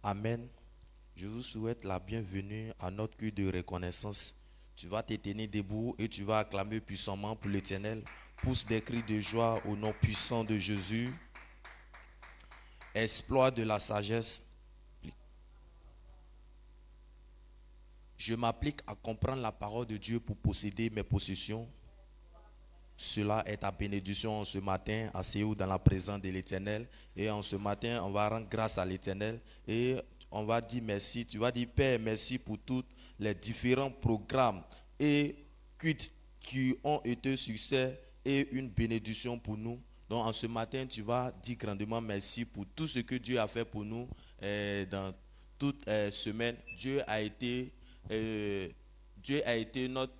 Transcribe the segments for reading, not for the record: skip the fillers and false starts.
Amen. Je vous souhaite la bienvenue à notre culte de reconnaissance. Tu vas te tenir debout et tu vas acclamer puissamment pour l'Éternel. Pousse des cris de joie au nom puissant de Jésus. Exploit de la sagesse. Je m'applique à comprendre la parole de Dieu pour posséder mes possessions. Cela est ta bénédiction ce matin, asseyez-vous dans la présence de l'Éternel. Et en ce matin, on va rendre grâce à l'Éternel. Et on va dire merci. Tu vas dire Père, merci pour tous les différents programmes et cultes qui ont été succès et une bénédiction pour nous. Donc en ce matin, tu vas dire grandement merci pour tout ce que Dieu a fait pour nous dans toute semaine. Dieu a été notre...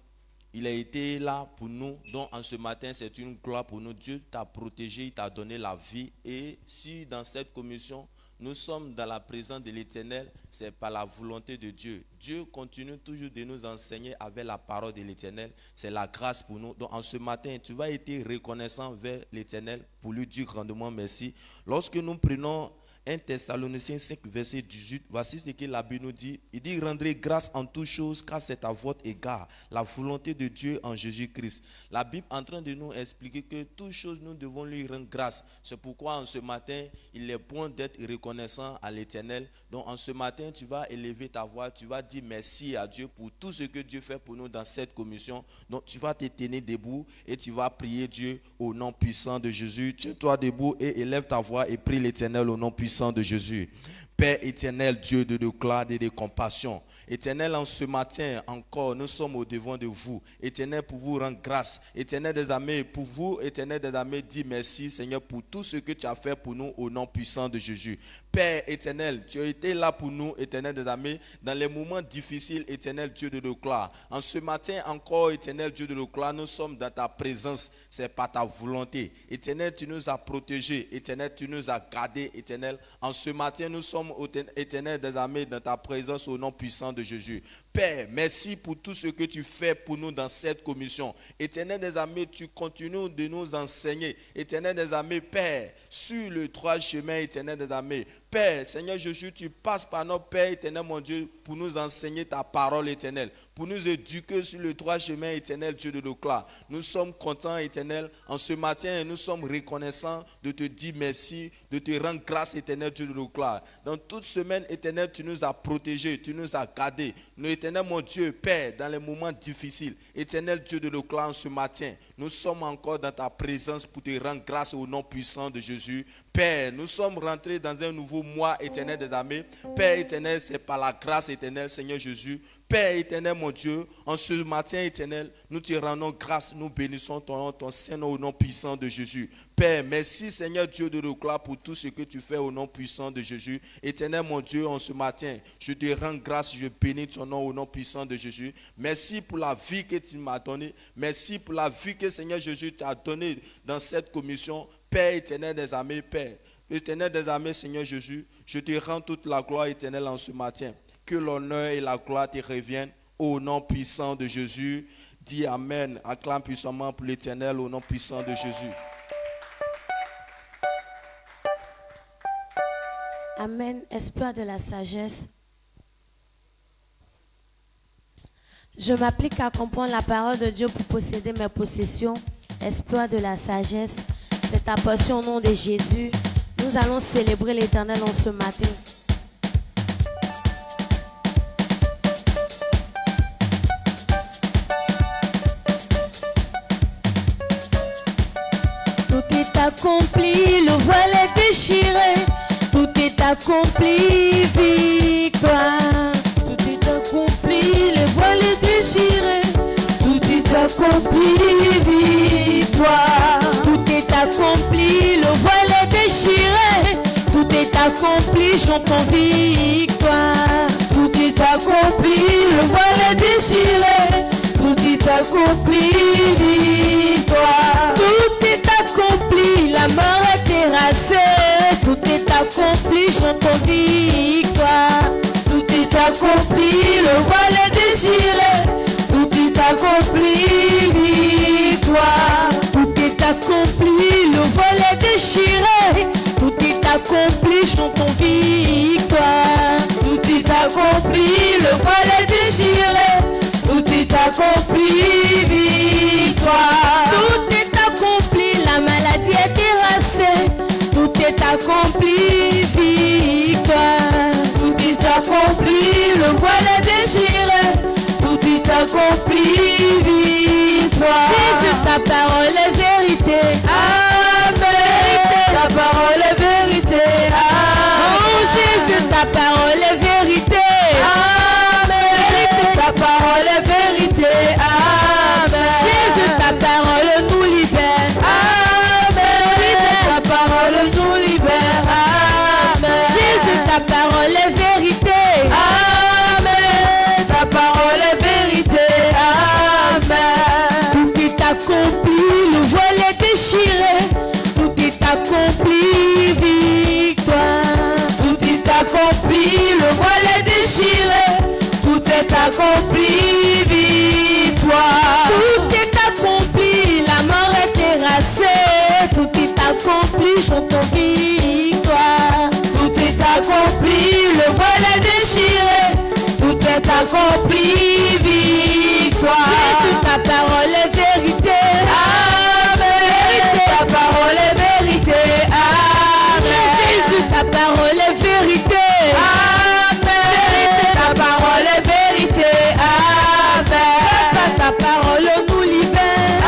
Il a été là pour nous. Donc en ce matin, c'est une gloire pour nous. Dieu t'a protégé, il t'a donné la vie. Et si dans cette commission, nous sommes dans la présence de l'Éternel, c'est par la volonté de Dieu. Dieu continue toujours de nous enseigner avec la parole de l'Éternel. C'est la grâce pour nous. Donc en ce matin, tu vas être reconnaissant vers l'Éternel pour lui dire grandement merci. Lorsque nous prenons 1 Thessaloniciens 5, verset 18, voici ce que la Bible nous dit. Il dit, rendrez grâce en toutes choses, car c'est à votre égard la volonté de Dieu en Jésus-Christ. La Bible est en train de nous expliquer que toutes choses, nous devons lui rendre grâce. C'est pourquoi en ce matin, il est bon d'être reconnaissant à l'Éternel. Donc en ce matin, tu vas élever ta voix, tu vas dire merci à Dieu pour tout ce que Dieu fait pour nous dans cette commission. Donc tu vas te tenir debout et tu vas prier Dieu au nom puissant de Jésus. Tiens-toi debout et élève ta voix et prie l'Éternel au nom puissant de Jésus. Père éternel, Dieu de gloire et de compassion. Éternel, en ce matin encore, nous sommes au devant de vous. Éternel, pour vous rendre grâce. Éternel des armées, pour vous, Éternel des armées, dis merci, Seigneur, pour tout ce que tu as fait pour nous au nom puissant de Jésus. Père éternel, tu as été là pour nous, Éternel des armées, dans les moments difficiles, Éternel Dieu de gloire. En ce matin encore, Éternel Dieu de gloire, nous sommes dans ta présence. C'est par ta volonté. Éternel, tu nous as protégés. Éternel, tu nous as gardés. Éternel, en ce matin, nous sommes, Éternel des armées, dans ta présence au nom puissant de Jésus. Père, merci pour tout ce que tu fais pour nous dans cette commission. Éternel des armées, tu continues de nous enseigner. Éternel des armées, Père, sur le droit chemin, Éternel des armées. Père, Seigneur Jésus, tu passes par notre Père éternel, mon Dieu, pour nous enseigner ta parole éternelle, pour nous éduquer sur le droit chemin éternel, Dieu de gloire. Nous sommes contents, éternel, en ce matin, et nous sommes reconnaissants de te dire merci, de te rendre grâce, éternel, Dieu de gloire. Dans toute semaine, éternel, tu nous as protégés, tu nous as gardés. Nous, éternel, mon Dieu, Père, dans les moments difficiles, éternel, Dieu de gloire, en ce matin, nous sommes encore dans ta présence pour te rendre grâce au nom puissant de Jésus. Père, nous sommes rentrés dans un nouveau mois éternel des armées. Père éternel, c'est par la grâce éternelle, Seigneur Jésus. Père éternel, mon Dieu, en ce matin éternel, nous te rendons grâce, nous bénissons ton nom, ton Saint-Nom au nom puissant de Jésus. Père, merci Seigneur Dieu de gloire pour tout ce que tu fais au nom puissant de Jésus. Éternel, mon Dieu, en ce matin, je te rends grâce, je bénis ton nom au nom puissant de Jésus. Merci pour la vie que tu m'as donnée. Merci pour la vie que Seigneur Jésus t'a donnée dans cette commission. Père éternel des armées, Père, éternel des armées, Seigneur Jésus, je te rends toute la gloire éternelle en ce matin. Que l'honneur et la gloire te reviennent au nom puissant de Jésus. Dis Amen. Acclame puissamment pour l'Éternel au nom puissant de Jésus. Amen. Exploit de la sagesse. Je m'applique à comprendre la parole de Dieu pour posséder mes possessions. Exploit de la sagesse. C'est ta portion au nom de Jésus. Nous allons célébrer l'Éternel en ce matin. Tout est accompli, le voile est déchiré. Tout est accompli, victoire. Tout est accompli, le voile est déchiré. Tout est accompli, victoire. Tout est accompli, le voile est déchiré. Tout est accompli, chantons victoire. Tout est accompli, le voile est déchiré. Tout est accompli, victoire. Tout est accompli, la mort est terrassée. Tout est accompli, chantons victoire. Tout est accompli, le voile est déchiré. Tout est accompli, victoire. Tout est accompli, le voile est déchiré. Tout est accompli, chantons victoire. accompli, le voile est déchiré, tout est accompli, victoire. Tout est accompli, la maladie est terrassée, tout est accompli, victoire. Tout est accompli, le voile est déchiré, tout est accompli, victoire. Jésus, ta parole est vérité. Amen. Ta parole est vérité. Amen. Oh Jésus, ta parole est vérité. Amen. Ta parole est vérité. Amen. Jésus, ta parole nous libère. Amen. Ta parole nous libère. Amen. Jésus, ta parole est vérité. Amen. Ta parole est vérité. Amen. Tout est accompli, le voile est déchiré. Tout est accompli, victoire. Tout est accompli, le voile est déchiré. Tout est accompli, victoire. Tout est accompli, la mort est terrassée. Tout est accompli, chantons victoire. Tout est accompli, le voile est déchiré. Tout est accompli, victoire. Jésus, ta parole est vérité. Amen. Ta parole est vérité. Amen. Jésus, ta parole est vérité. Amen. Ta parole est vérité. Amen. Ta parole nous libère.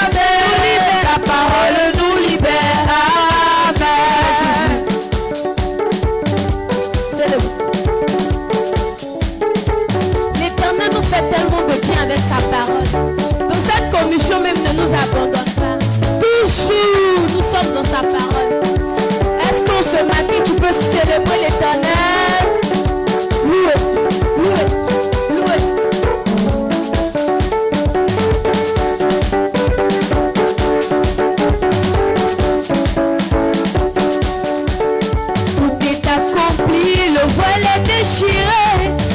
Amen. Ta parole nous libère. Amen. L'Éternel nous fait tellement de bien avec sa parole. Dans cette commission même ne nous abandonne pas. Toujours nous sommes dans sa parole. Est-ce qu'on se matin tu peux célébrer l'Éternel? Louez, louez, louez. Tout est accompli, le voile est déchiré.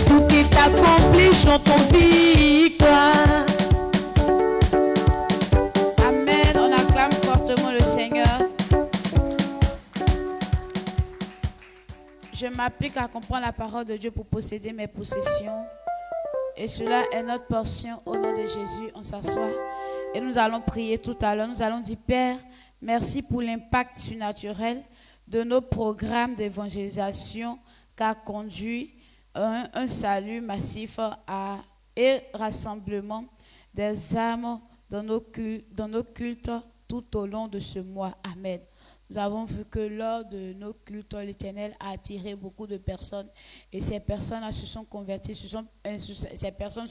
Tout est accompli, chantons victoire. Amen. On acclame fortement le Seigneur. Je m'applique à comprendre la parole de Dieu pour posséder mes possessions. Et cela est notre portion au nom de Jésus. On s'assoit et nous allons prier tout à l'heure. Nous allons dire, Père, merci pour l'impact surnaturel de nos programmes d'évangélisation qui a conduit un salut massif et rassemblement des âmes dans nos cultes tout au long de ce mois. Amen. Nous avons vu que lors de nos cultes, l'Éternel a attiré beaucoup de personnes et ces personnes-là se sont converties, ces personnes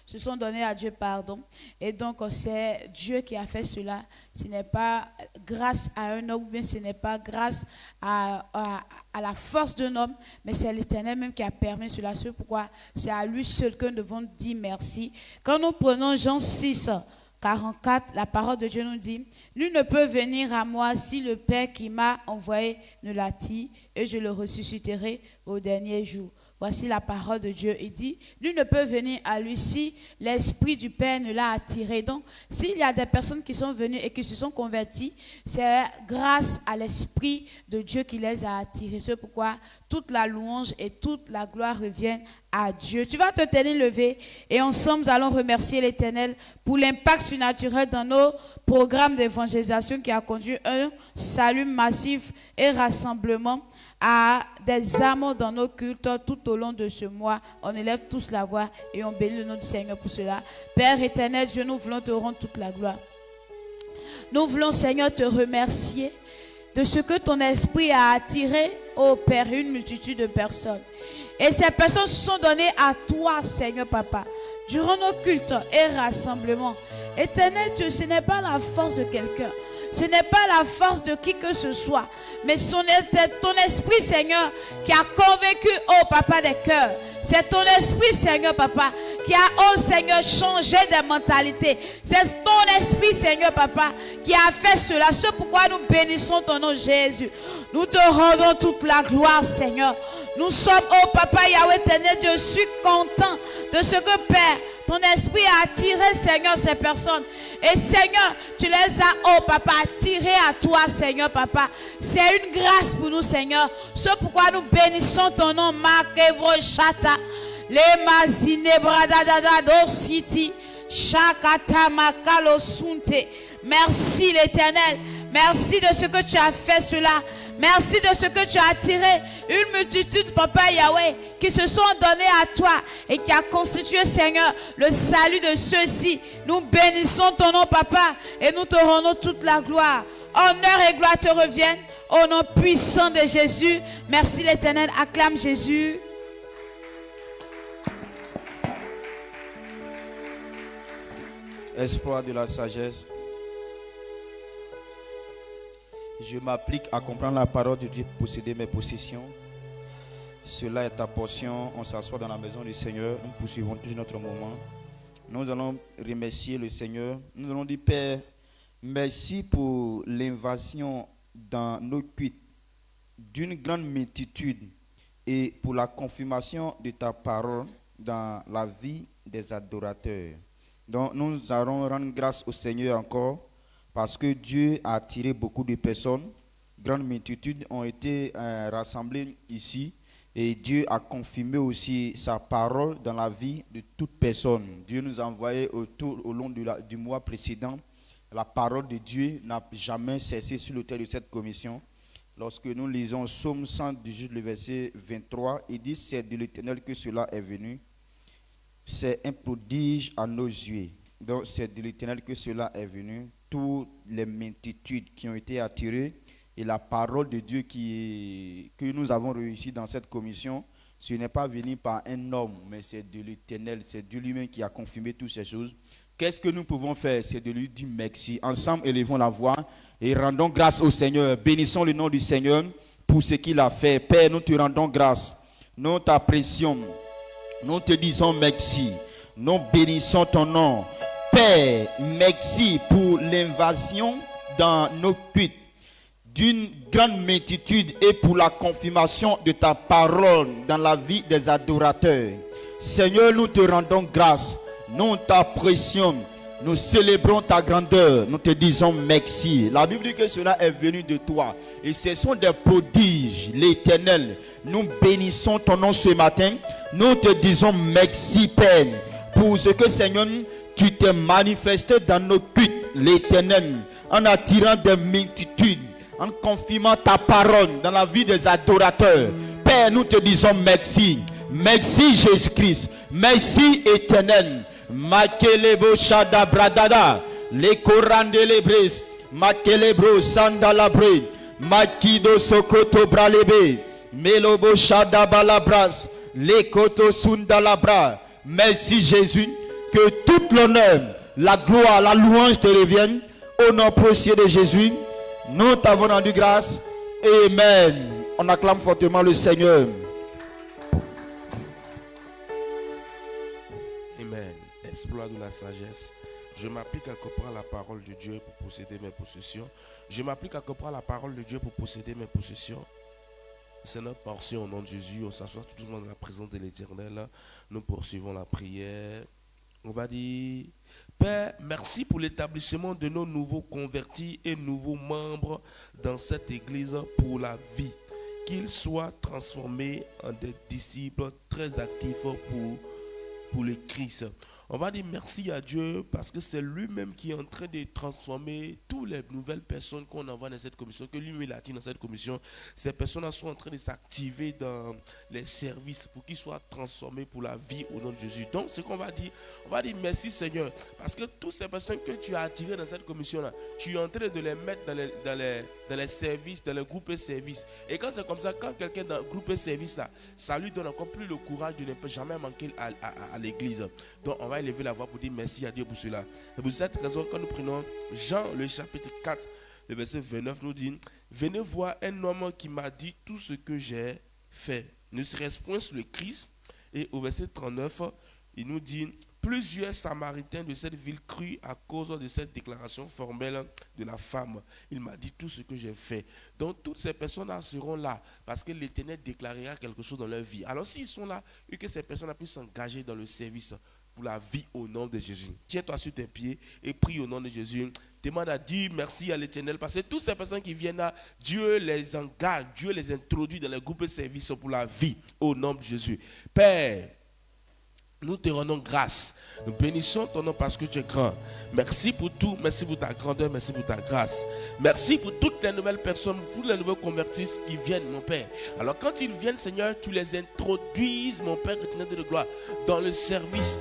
se sont données à Dieu pardon. Et donc, c'est Dieu qui a fait cela. Ce n'est pas grâce à un homme, ou bien ce n'est pas grâce à la force d'un homme, mais c'est l'Éternel même qui a permis cela. C'est pourquoi c'est à lui seul que nous devons dire merci. Quand nous prenons Jean 6, 44, la parole de Dieu nous dit, « Nul ne peut venir à moi si le Père qui m'a envoyé ne l'attire, et je le ressusciterai au dernier jour. » Voici la parole de Dieu. Il dit, nul ne peut venir à lui si l'Esprit du Père ne l'a attiré. Donc, s'il y a des personnes qui sont venues et qui se sont converties, c'est grâce à l'Esprit de Dieu qui les a attirés. C'est pourquoi toute la louange et toute la gloire reviennent à Dieu. Tu vas te tenir levé et ensemble, nous allons remercier l'Éternel pour l'impact surnaturel dans nos programmes d'évangélisation qui a conduit un salut massif et rassemblement à des âmes dans nos cultes tout au long de ce mois. On élève tous la voix et on bénit le nom du Seigneur pour cela. Père éternel, Dieu, nous voulons te rendre toute la gloire. Nous voulons, Seigneur, te remercier de ce que ton esprit a attiré, ô Père, une multitude de personnes. Et ces personnes se sont données à toi, Seigneur Papa, durant nos cultes et rassemblements. Éternel Dieu, ce n'est pas la force de quelqu'un. Ce n'est pas la force de qui que ce soit, mais ton esprit, Seigneur, qui a convaincu, oh Papa des cœurs. C'est ton esprit, Seigneur, Papa, qui a, oh Seigneur, changé des mentalités. C'est ton esprit, Seigneur, Papa, qui a fait cela. C'est pourquoi nous bénissons ton nom, Jésus. Nous te rendons toute la gloire, Seigneur. Nous sommes, oh Papa Yahweh éternel Dieu, je suis content de ce que Père, ton esprit a attiré, Seigneur, ces personnes. Et Seigneur, tu les as, oh Papa, attirés à toi, Seigneur, Papa. C'est une grâce pour nous, Seigneur. C'est pourquoi nous bénissons ton nom, Makebrochata, les Mazine Bradadada City, Shakata Makalo Sunte. Merci l'Éternel. Merci de ce que tu as fait cela. Merci de ce que tu as attiré une multitude, Papa Yahweh, qui se sont donnés à toi et qui a constitué, Seigneur, le salut de ceux-ci. Nous bénissons ton nom, Papa, et nous te rendons toute la gloire. Honneur et gloire te reviennent au nom puissant de Jésus. Merci l'Éternel. Acclame Jésus. Espoir de la sagesse. Je m'applique à comprendre la parole de Dieu pour posséder mes possessions. Cela est ta portion. On s'assoit dans la maison du Seigneur. Nous poursuivons toujours notre moment. Nous allons remercier le Seigneur. Nous allons dire, Père, merci pour l'invasion dans nos cuites d'une grande multitude et pour la confirmation de ta parole dans la vie des adorateurs. Donc nous allons rendre grâce au Seigneur encore parce que Dieu a attiré beaucoup de personnes. Grande multitude ont été rassemblées ici et Dieu a confirmé aussi sa parole dans la vie de toute personne. Dieu nous a envoyé au long du mois précédent. La parole de Dieu n'a jamais cessé sur l'autel de cette commission. Lorsque nous lisons Psaume 118, le verset 23, il dit « C'est de l'Éternel que cela est venu. C'est un prodige à nos yeux. » Donc c'est de l'Éternel que cela est venu. Toutes les multitudes qui ont été attirées et la parole de Dieu que nous avons réussi dans cette commission, ce n'est pas venu par un homme, mais c'est de l'Éternel, c'est Dieu lui-même qui a confirmé toutes ces choses. Qu'est-ce que nous pouvons faire? C'est de lui dire merci. Ensemble, élevons la voix et rendons grâce au Seigneur. Bénissons le nom du Seigneur pour ce qu'il a fait. Père, nous te rendons grâce. Nous t'apprécions. Nous te disons merci. Nous bénissons ton nom. Père, merci pour l'invasion dans nos cuites d'une grande multitude et pour la confirmation de ta parole dans la vie des adorateurs. Seigneur, nous te rendons grâce. Nous t'apprécions, nous célébrons ta grandeur, nous te disons merci. La Bible dit que cela est venu de toi et ce sont des prodiges, l'Éternel. Nous bénissons ton nom ce matin, nous te disons merci Père pour ce que Seigneur tu t'es manifesté dans nos cuites, l'Éternel, en attirant des multitudes, en confirmant ta parole dans la vie des adorateurs. Père, nous te disons merci, merci Jésus-Christ, merci Éternel. Makelebo shada bradada le korandelebres makelebro sandalabre makido sokoto bralebe melobo shada balabras le koto sundalabra. Merci Jésus, que toute l'honneur, la gloire, la louange te reviennent au nom précieux de Jésus. Nous t'avons rendu grâce. Amen. On acclame fortement le Seigneur. Amen. Exploit de la sagesse. Je m'applique à comprendre la parole de Dieu pour posséder mes possessions. Je m'applique à comprendre la parole de Dieu pour posséder mes possessions. C'est notre portion au nom de Jésus. On s'assoit tout le monde dans la présence de l'Éternel. Nous poursuivons la prière. On va dire, Père, merci pour l'établissement de nos nouveaux convertis et nouveaux membres dans cette église pour la vie. Qu'ils soient transformés en des disciples très actifs pour le Christ. On va dire merci à Dieu parce que c'est lui-même qui est en train de transformer toutes les nouvelles personnes qu'on envoie dans cette commission, que lui-même a attiré dans cette commission. Ces personnes sont en train de s'activer dans les services pour qu'ils soient transformés pour la vie au nom de Jésus. Donc, ce qu'on va dire, on va dire merci Seigneur parce que toutes ces personnes que tu as attirées dans cette commission-là, tu es en train de les mettre dans les services, dans les groupes et services. Et quand c'est comme ça, quand quelqu'un dans le groupe et service là, ça lui donne encore plus le courage de ne jamais manquer à l'église. Donc, on va élever la voix pour dire merci à Dieu pour cela. Et pour cette raison, quand nous prenons Jean le chapitre 4, le verset 29 nous dit, venez voir un homme qui m'a dit tout ce que j'ai fait. Ne serait-ce point sur le Christ? Et au verset 39, il nous dit, Plusieurs Samaritains de cette ville crurent à cause de cette déclaration formelle de la femme. Il m'a dit tout ce que j'ai fait. Donc toutes ces personnes-là seront là parce que l'Éternel déclarera quelque chose dans leur vie. Alors s'ils sont là et que ces personnes puissent s'engager dans le service pour la vie au nom de Jésus. Tiens-toi sur tes pieds et prie au nom de Jésus. Demande à Dieu merci à l'Éternel parce que toutes ces personnes qui viennent là, Dieu les engage, Dieu les introduit dans les groupes de service pour la vie au nom de Jésus. Père, nous te rendons grâce. Nous bénissons ton nom parce que tu es grand. Merci pour tout. Merci pour ta grandeur. Merci pour ta grâce. Merci pour toutes les nouvelles personnes, tous les nouveaux convertis qui viennent, mon Père. Alors quand ils viennent, Seigneur, tu les introduises, mon Père éternel de gloire, dans le service,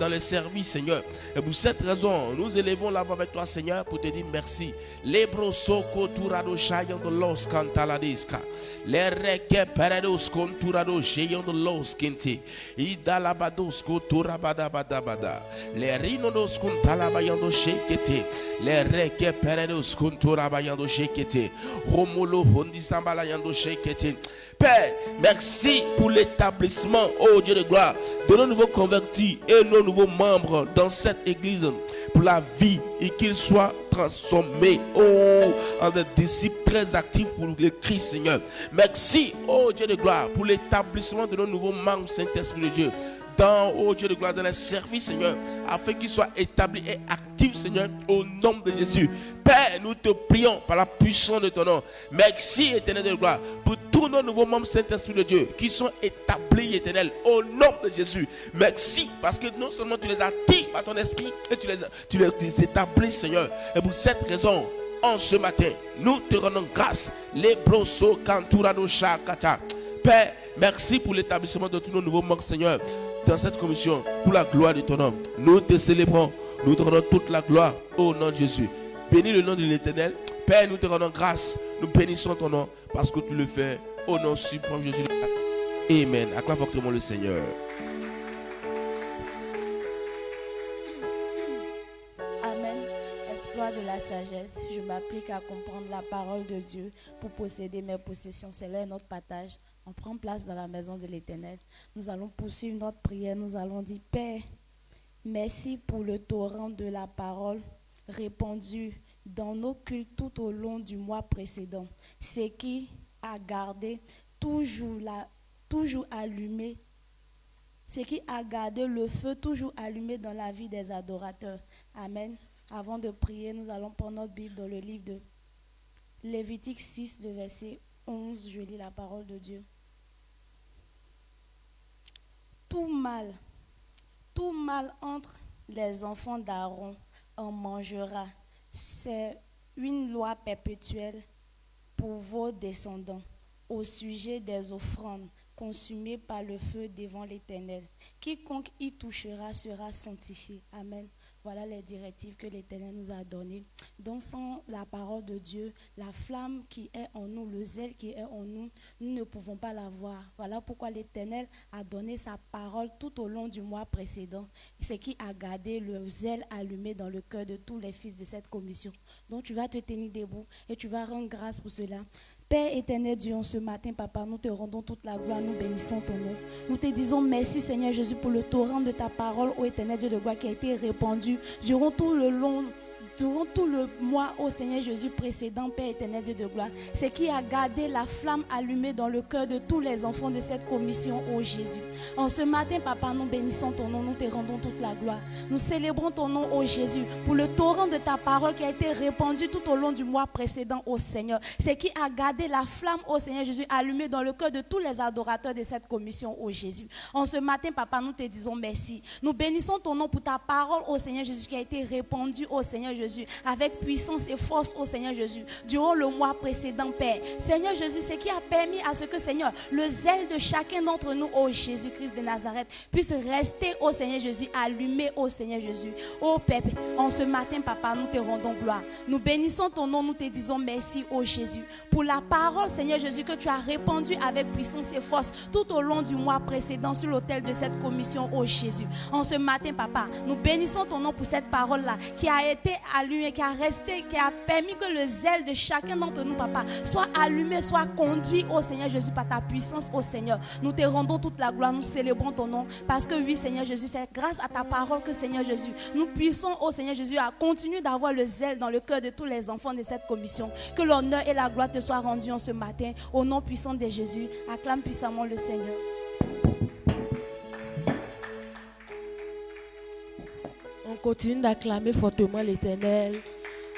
Seigneur. Et pour cette raison, nous élevons la voix avec toi, Seigneur, pour te dire merci. Les brosoko turado shayon de los cantaladiska. Les reke parados conturado shayon de los kente. Idalabados kotura badabada. Les rinodos kuntalabayando shekete. Les reke parados kunturabayando shekete. Romolo hondisambalayando shekete. Père, merci pour l'établissement, oh Dieu de gloire, de nos nouveaux convertis et nos nouveaux membres dans cette église pour la vie et qu'ils soient transformés en des disciples très actifs pour le Christ, Seigneur. Merci, oh Dieu de gloire, pour l'établissement de nos nouveaux membres, Saint-Esprit de Dieu. Dans, oh Dieu de gloire, dans les services, Seigneur, afin qu'ils soient établis et actifs, Seigneur, au nom de Jésus. Père, nous te prions par la puissance de ton nom. Merci, éternel de gloire, pour tous nos nouveaux membres, Saint-Esprit de Dieu, qui sont établis, éternel, au nom de Jésus. Merci, parce que non seulement tu les attires par ton esprit, et tu les établis, Seigneur. Et pour cette raison, en ce matin, nous te rendons grâce. Les brosso canturado shakata. Père, merci pour l'établissement de tous nos nouveaux membres, Seigneur, dans cette commission, pour la gloire de ton nom. Nous te célébrons, nous te rendons toute la gloire au nom de Jésus. Bénis le nom de l'Éternel. Père, nous te rendons grâce, nous bénissons ton nom parce que tu le fais au nom suprême de Jésus. Amen. Acclame fortement le Seigneur. Amen. Exploit de la sagesse. Je m'applique à comprendre la parole de Dieu pour posséder mes possessions. C'est là notre partage. On prend place dans la maison de l'Éternel. Nous allons poursuivre notre prière. Nous allons dire, Père, merci pour le torrent de la parole répandu dans nos cultes tout au long du mois précédent. Ce qui a gardé toujours allumé, ce qui a gardé le feu toujours allumé dans la vie des adorateurs. Amen. Avant de prier, nous allons prendre notre Bible dans le livre de Lévitique 6, le verset 11. Je lis la parole de Dieu. Tout mal entre les enfants d'Aaron en mangera. C'est une loi perpétuelle pour vos descendants au sujet des offrandes consumées par le feu devant l'Éternel. Quiconque y touchera sera sanctifié. Amen. Voilà les directives que l'Éternel nous a données. Donc sans la parole de Dieu, la flamme qui est en nous, le zèle qui est en nous, nous ne pouvons pas la voir. Voilà pourquoi l'Éternel a donné sa parole tout au long du mois précédent. Ce qui a gardé le zèle allumé dans le cœur de tous les fils de cette commission. Donc tu vas te tenir debout et tu vas rendre grâce pour cela. Père éternel Dieu, ce matin, Papa, nous te rendons toute la gloire, nous bénissons ton nom. Nous te disons merci, Seigneur Jésus, pour le torrent de ta parole, ô éternel Dieu de gloire, qui a été répandu durant tout le mois, ô Seigneur Jésus précédent, Père éternel Dieu de gloire. C'est qui a gardé la flamme allumée dans le cœur de tous les enfants de cette commission, ô Jésus. En ce matin, Papa, nous bénissons ton nom, nous te rendons toute la gloire. Nous célébrons ton nom, ô Jésus, pour le torrent de ta parole qui a été répandu tout au long du mois précédent, ô Seigneur. C'est qui a gardé la flamme, ô Seigneur Jésus, allumée dans le cœur de tous les adorateurs de cette commission, ô Jésus. En ce matin, Papa, nous te disons merci. Nous bénissons ton nom pour ta parole, ô Seigneur Jésus, qui a été répandue, ô Seigneur Jésus, avec puissance et force, ô Seigneur Jésus, durant le mois précédent, Père. Seigneur Jésus, c'est qui a permis à ce que, Seigneur, le zèle de chacun d'entre nous, ô Jésus-Christ de Nazareth, puisse rester, ô Seigneur Jésus, allumé, ô Seigneur Jésus. Ô Père, en ce matin, Papa, nous te rendons gloire. Nous bénissons ton nom, nous te disons merci, ô Jésus, pour la parole, Seigneur Jésus, que tu as répandue avec puissance et force tout au long du mois précédent sur l'autel de cette commission, ô Jésus. En ce matin, Papa, nous bénissons ton nom pour cette parole-là qui a été allumé, qui a resté, qui a permis que le zèle de chacun d'entre nous, papa, soit allumé, soit conduit, ô Seigneur Jésus, par ta puissance, ô Seigneur. Nous te rendons toute la gloire, nous célébrons ton nom, parce que oui, Seigneur Jésus, c'est grâce à ta parole que, Seigneur Jésus, nous puissions, ô Seigneur Jésus, à continuer d'avoir le zèle dans le cœur de tous les enfants de cette commission. Que l'honneur et la gloire te soient rendus en ce matin, au nom puissant de Jésus. Acclame puissamment le Seigneur. On continue d'acclamer fortement l'Éternel.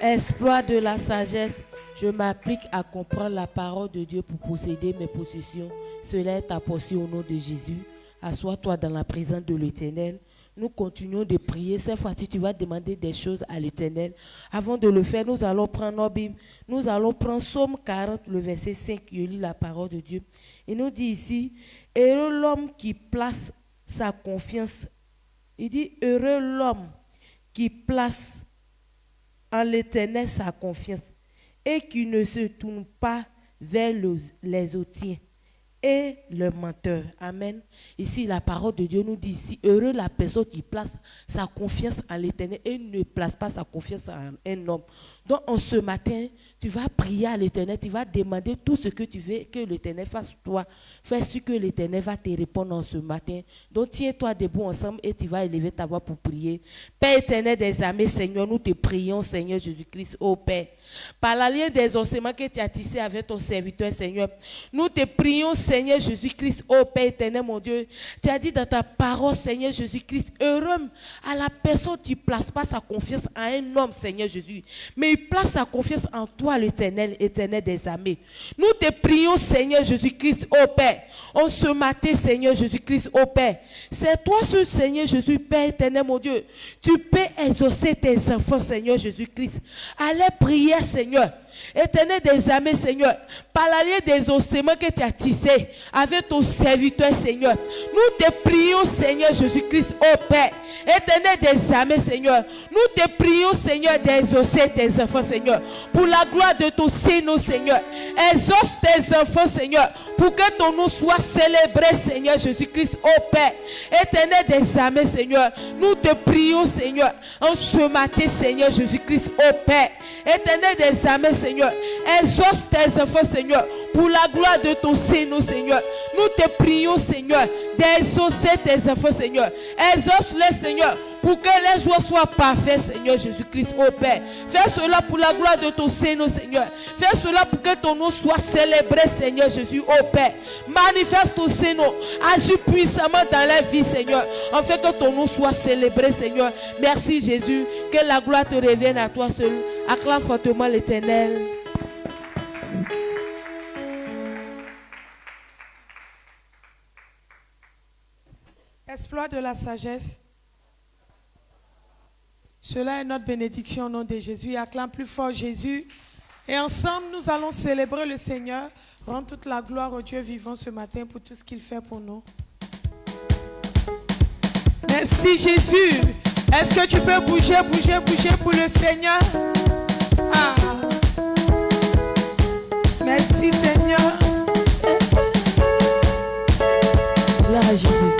Exploit de la sagesse. Je m'applique à comprendre la parole de Dieu pour posséder mes possessions. Cela est ta portion au nom de Jésus. Assois-toi dans la présence de l'Éternel. Nous continuons de prier. Cette fois-ci, tu vas demander des choses à l'Éternel. Avant de le faire, nous allons prendre nos Bibles. Nous allons prendre Psaume 40, le verset 5. Je lis la parole de Dieu. Il nous dit ici, heureux l'homme qui place sa confiance. Il dit, heureux l'homme qui place en l'Éternel sa confiance et qui ne se tourne pas vers les autiens et le menteur. Amen. Ici, la parole de Dieu nous dit ici, heureux la personne qui place sa confiance en l'Éternel et ne place pas sa confiance en un homme. Donc, en ce matin, tu vas prier à l'Éternel, tu vas demander tout ce que tu veux que l'Éternel fasse pour toi. Fais ce que l'Éternel va te répondre en ce matin. Donc, tiens-toi debout ensemble et tu vas élever ta voix pour prier. Père éternel des armées, Seigneur, nous te prions, Seigneur Jésus-Christ, ô Père. Par la lien des ossements que tu as tissé avec ton serviteur, Seigneur, nous te prions, Seigneur Jésus-Christ, ô Père éternel, mon Dieu. Tu as dit dans ta parole, Seigneur Jésus-Christ, heureux à la personne qui ne place pas sa confiance en un homme, Seigneur Jésus, mais il place sa confiance en toi, l'Éternel, éternel des armées. Nous te prions, Seigneur Jésus-Christ, ô Père, en ce matin, Seigneur Jésus-Christ, ô Père. C'est toi, ce Seigneur Jésus, Père éternel, mon Dieu. Tu peux exaucer tes enfants, Seigneur Jésus-Christ. Allez prier, Seigneur. Éternel des armées, Seigneur, par la lien des ossements que tu as tissés avec ton serviteur, Seigneur, nous te prions, Seigneur Jésus-Christ, ô Père, éternel des armées, Seigneur, nous te prions, Seigneur, d'exaucer tes enfants, Seigneur, pour la gloire de ton Seigneur, Seigneur. Exauce tes enfants, Seigneur, pour que ton nom soit célébré, Seigneur Jésus-Christ, ô Père, éternel des armées, Seigneur, nous te prions, Seigneur, en ce matin, Seigneur Jésus-Christ, ô Père, éternel des armées, Seigneur, exauce tes enfants, Seigneur, pour la gloire de ton Seigneur, Seigneur. Nous te prions, Seigneur, d'exaucer tes enfants, Seigneur. Exauce-les, Seigneur, pour que les jours soient parfaits, Seigneur Jésus-Christ, ô Père. Fais cela pour la gloire de ton Seigneur, Seigneur. Fais cela pour que ton nom soit célébré, Seigneur Jésus, ô Père. Manifeste ton Seigneur, agis puissamment dans la vie, Seigneur, afin que ton nom soit célébré, Seigneur. Merci, Jésus, que la gloire te revienne à toi seul. Acclame fortement l'Éternel. Exploit de la sagesse. Cela est notre bénédiction au nom de Jésus. Acclame plus fort Jésus. Et ensemble, nous allons célébrer le Seigneur. Rendre toute la gloire au Dieu vivant ce matin pour tout ce qu'il fait pour nous. Merci Jésus. Est-ce que tu peux bouger pour le Seigneur? Ah. Merci Seigneur. Là, Jésus.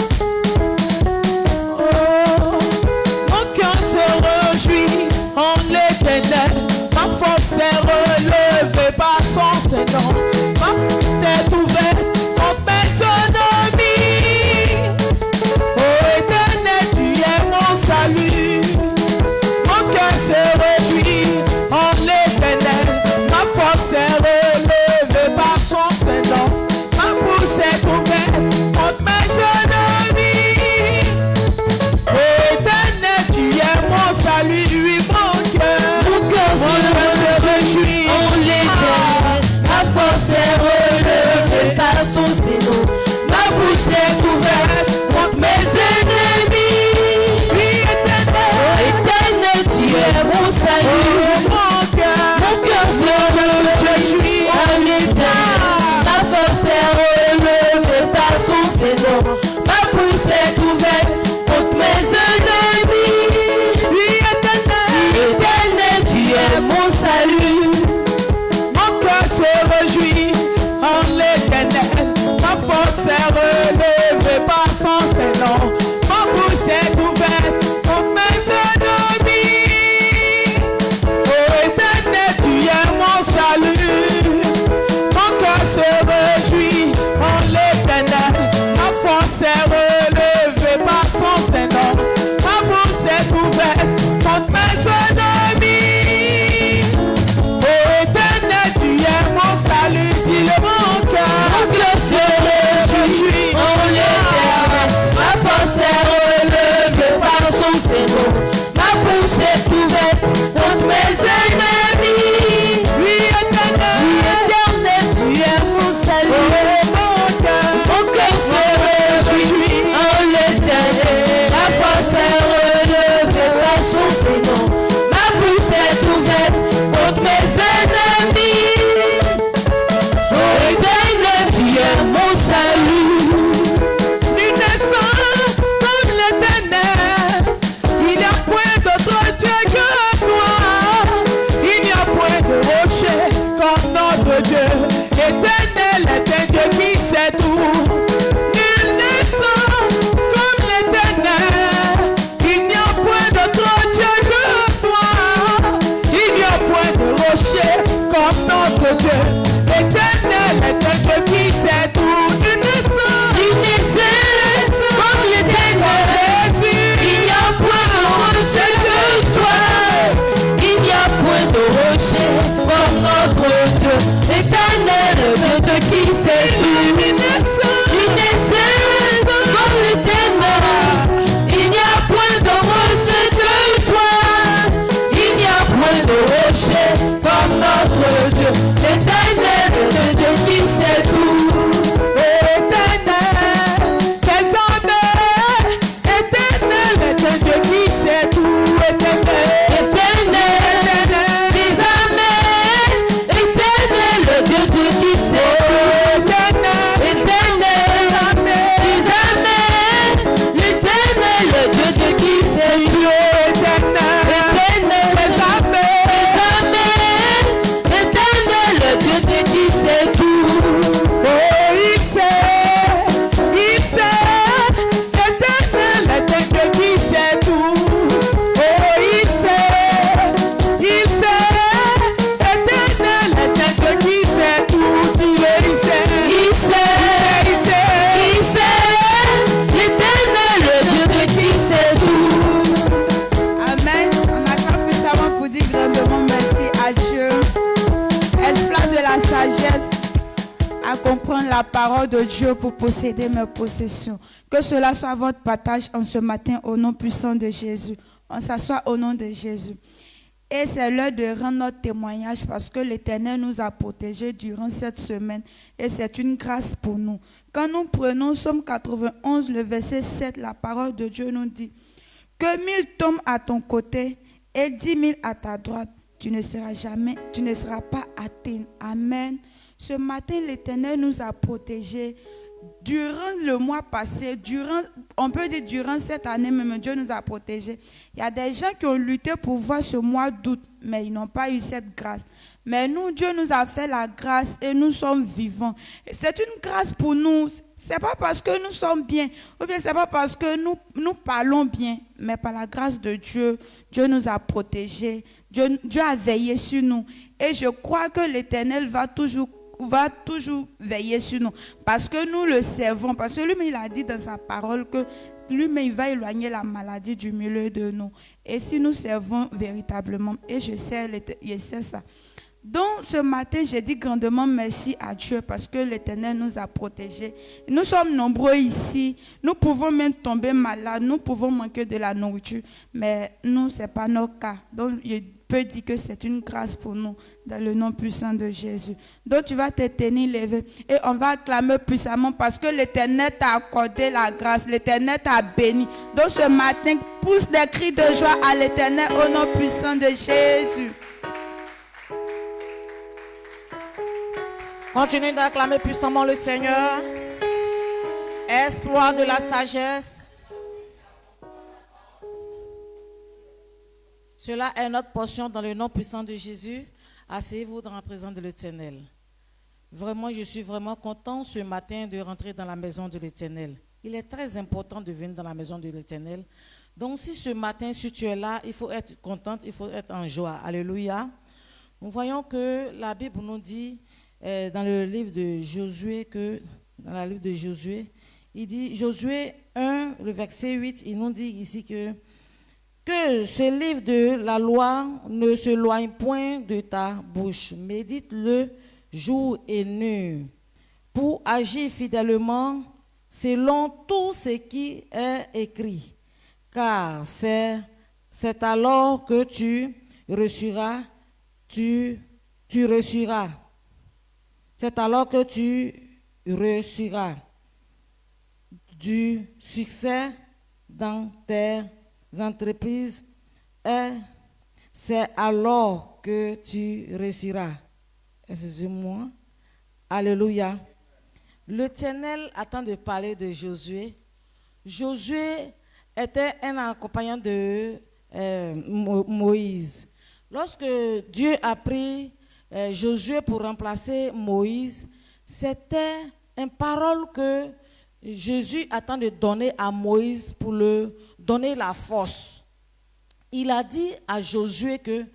Mon cœur se réjouit en l'Éternel. Ma force est relevée par son Seigneur. Ma porte est ouverte en personne ennemie. Oh Éternel, tu es mon salut. Mon cœur se réjouit en l'Éternel. Ma force est relevée par son Seigneur. Ma bouche est ouverte contre mes ennemis. Oh Éternel, tu es mon salut, oui mon cœur. Mon cœur se réjouit en l'Éternel. Ma force est relevée se réjouit en l'Éternel. Ma force est relevée par son Seigneur. Ma bouche est ouverte contre mes ennemis. Ô Éternel, tu es mon salut, dis-le mon cœur. Mon cœur se réjouit en l'Éternel. Ma force est relevée par son Seigneur. Ma bouche est ouverte contre mes ennemis. Oui, Éternel, Tu es mon salut. mon cœur. Mon cœur se réjouit en l'Éternel. Ma force est relevée par son Seigneur. Ma bouche est ouverte contre mes ennemis. Ô Éternel, tu es mon salut. Nul n'est saint comme l'Éternel. Il n'y a point d'autre Dieu que toi. Il n'y a point de rocher comme notre Dieu. L'Éternel est un Dieu qui sait tout. Nul n'est saint comme l'Éternel. Il n'y a point d'autre Dieu que toi. Il n'y a point de rocher comme notre Dieu. L'Éternel est un Dieu qui sait tout. Nul n'est saint. Il est saint comme l'Éternel. Il n'y a point de rocher que toi. Il n'y a point de rocher comme notre Dieu. L'Éternel, le Dieu qui sait tout. Il est saint comme l'Éternel. Il n'y a point de rocher que toi. Il n'y a point de rocher comme notre Dieu. L'Éternel, le Dieu qui sait tout. Éternel, tes armées, Éternel est un Dieu qui sait tout. Éternel, Éternel, tes armées, Éternel, le Dieu qui sait tout. Éternel, Éternel, tes armées, l'Éternel, le Dieu qui sait tout. Éternel, Éternel, tes tes armées, armées, Éternel, le Dieu qui sait tout. oh il sait, Éternel est un Dieu qui sait tout. Oh il sait, Éternel est un Dieu qui sait tout. Dis-le, il sait, Il sait, l'Éternel, le Dieu qui sait tout. Amen. On acclame puissamment pour dire grandement merci à Dieu. Esprit de la sagesse à comprendre la parole de Dieu pour posséder mes possessions. Que cela soit votre partage en ce matin au nom puissant de Jésus. On s'assoit au nom de Jésus. Et c'est l'heure de rendre notre témoignage parce que l'Éternel nous a protégés durant cette semaine et c'est une grâce pour nous. Quand nous prenons Somme 91, le verset 7, la parole de Dieu nous dit que 1000 tombent à ton côté et 10 000 à ta droite, tu ne seras pas atteint. Amen. Ce matin, l'Éternel nous a protégés. Durant le mois passé, on peut dire durant cette année même, Dieu nous a protégés. Il y a des gens qui ont lutté pour voir ce mois d'août, mais ils n'ont pas eu cette grâce. Mais nous, Dieu nous a fait la grâce et nous sommes vivants. C'est une grâce pour nous. C'est pas parce que nous sommes bien, ou bien c'est pas parce que nous parlons bien, mais par la grâce de Dieu, Dieu nous a protégés. Dieu a veillé sur nous. Et je crois que l'Éternel va toujours veiller sur nous parce que nous le servons, parce que lui-même il a dit dans sa parole que lui-même il va éloigner la maladie du milieu de nous et si nous servons véritablement, et je sais ça. Donc ce matin j'ai dit grandement merci à Dieu parce que l'Éternel nous a protégés. Nous sommes nombreux ici, nous pouvons même tomber malades, nous pouvons manquer de la nourriture, mais nous c'est pas notre cas. Donc je peux dire que c'est une grâce pour nous dans le nom puissant de Jésus. Donc tu vas te tenir levé et on va acclamer puissamment parce que l'Éternel t'a accordé la grâce, l'Éternel t'a béni. Donc ce matin pousse des cris de joie à l'Éternel au nom puissant de Jésus. Continue d'acclamer puissamment le Seigneur. Exploit de la sagesse. Cela est notre portion dans le nom puissant de Jésus. Asseyez-vous dans la présence de l'Éternel. Vraiment, je suis vraiment content ce matin de rentrer dans la maison de l'Éternel. Il est très important de venir dans la maison de l'Éternel. Donc si ce matin, si tu es là, il faut être contente, il faut être en joie. Alléluia. Nous voyons que la Bible nous dit dans le livre de Josué, il dit, Josué 1, le verset 8, il nous dit ici que ce livre de la loi ne se loigne point de ta bouche. Médite-le jour et nuit pour agir fidèlement selon tout ce qui est écrit. Car c'est alors que tu réussiras. C'est alors que tu réussiras du succès dans tes entreprises et c'est alors que tu réussiras. Excusez-moi. Alléluia. L'Éternel attend de parler de Josué. Josué était un accompagnant de Moïse. Lorsque Dieu a pris Josué pour remplacer Moïse, c'était une parole que Jésus attend de donner à Moïse pour lui donner la force. Il a dit à Josué que